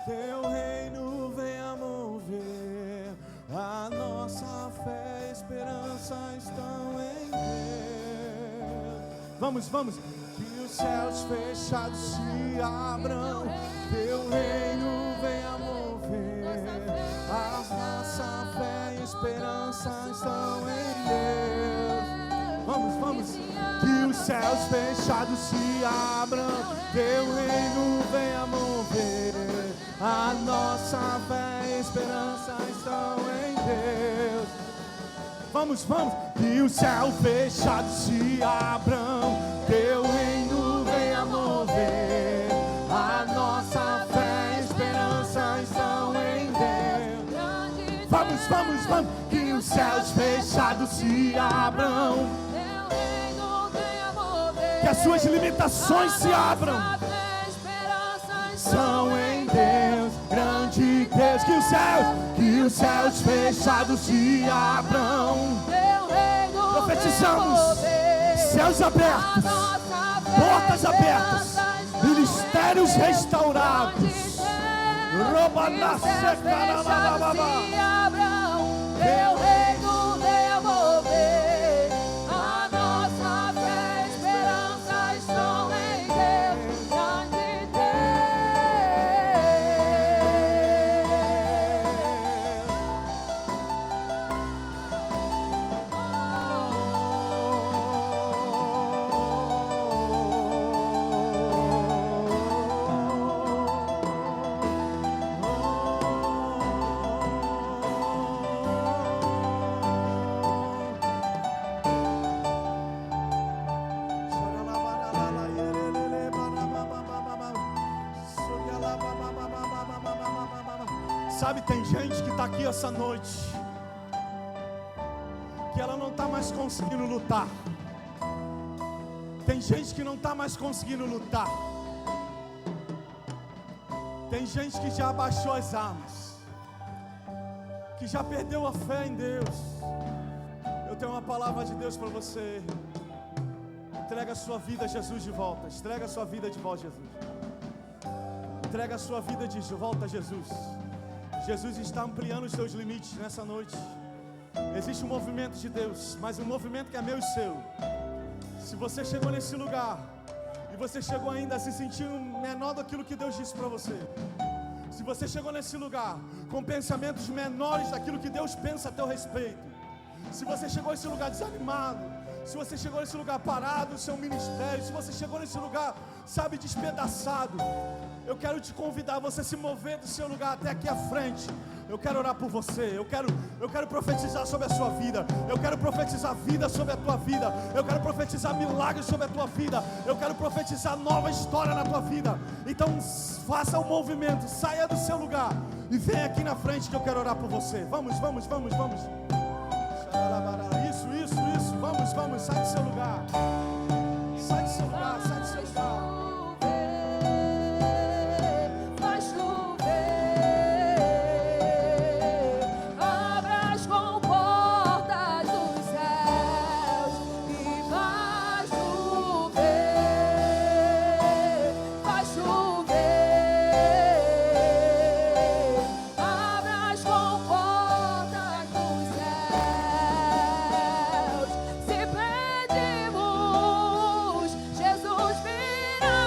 Teu reino venha mover, a nossa fé e esperança estão em Deus. Vamos, vamos. Que os céus fechados se abram, teu reino venha mover, a nossa fé e esperança estão em Deus. Vamos, vamos. Que os céus fechados se abram, teu reino venha mover, a nossa fé e esperança estão em Deus. Vamos, vamos. Que os céus fechados se abram, teu reino venha mover, a nossa fé e esperança estão em Deus. Vamos, vamos, vamos. Que os céus fechados se abram, que as suas limitações se abram. São em Deus, grande Deus. Que os céus fechados se abram. Profetizamos céus abertos, portas abertas, ministérios restaurados. Rouba na seca, teu reino venha mover, a nossa fé e esperança estão em Deus, grande Sabe, tem gente que está aqui essa noite, que ela não está mais conseguindo lutar. Tem gente que não está mais conseguindo lutar. Tem gente que já abaixou as armas, que já perdeu a fé em Deus. Eu tenho uma palavra de Deus para você. Entrega a sua vida a Jesus de volta. Entrega a sua vida de volta a Jesus. Entrega a sua vida de volta a Jesus. Jesus está ampliando os seus limites nessa noite. Existe um movimento de Deus, mas um movimento que é meu e seu. Se você chegou nesse lugar e você chegou ainda se sentindo menor daquilo que Deus disse para você, se você chegou nesse lugar com pensamentos menores daquilo que Deus pensa a teu respeito, se você chegou nesse lugar desanimado, se você chegou nesse lugar parado no seu ministério, se você chegou nesse lugar, sabe, despedaçado, eu quero te convidar a você se mover do seu lugar até aqui à frente. Eu quero orar por você, eu quero profetizar sobre a sua vida, eu quero profetizar vida sobre a tua vida, eu quero profetizar milagres sobre a tua vida, eu quero profetizar nova história na tua vida. Então faça um movimento, saia do seu lugar e vem aqui na frente que eu quero orar por você. Vamos, vamos, vamos, vamos. Isso, vamos, sai do seu lugar. Sai do seu lugar, sai do seu lugar. Jesus virá.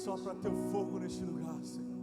Sopra teu fogo neste lugar, Senhor.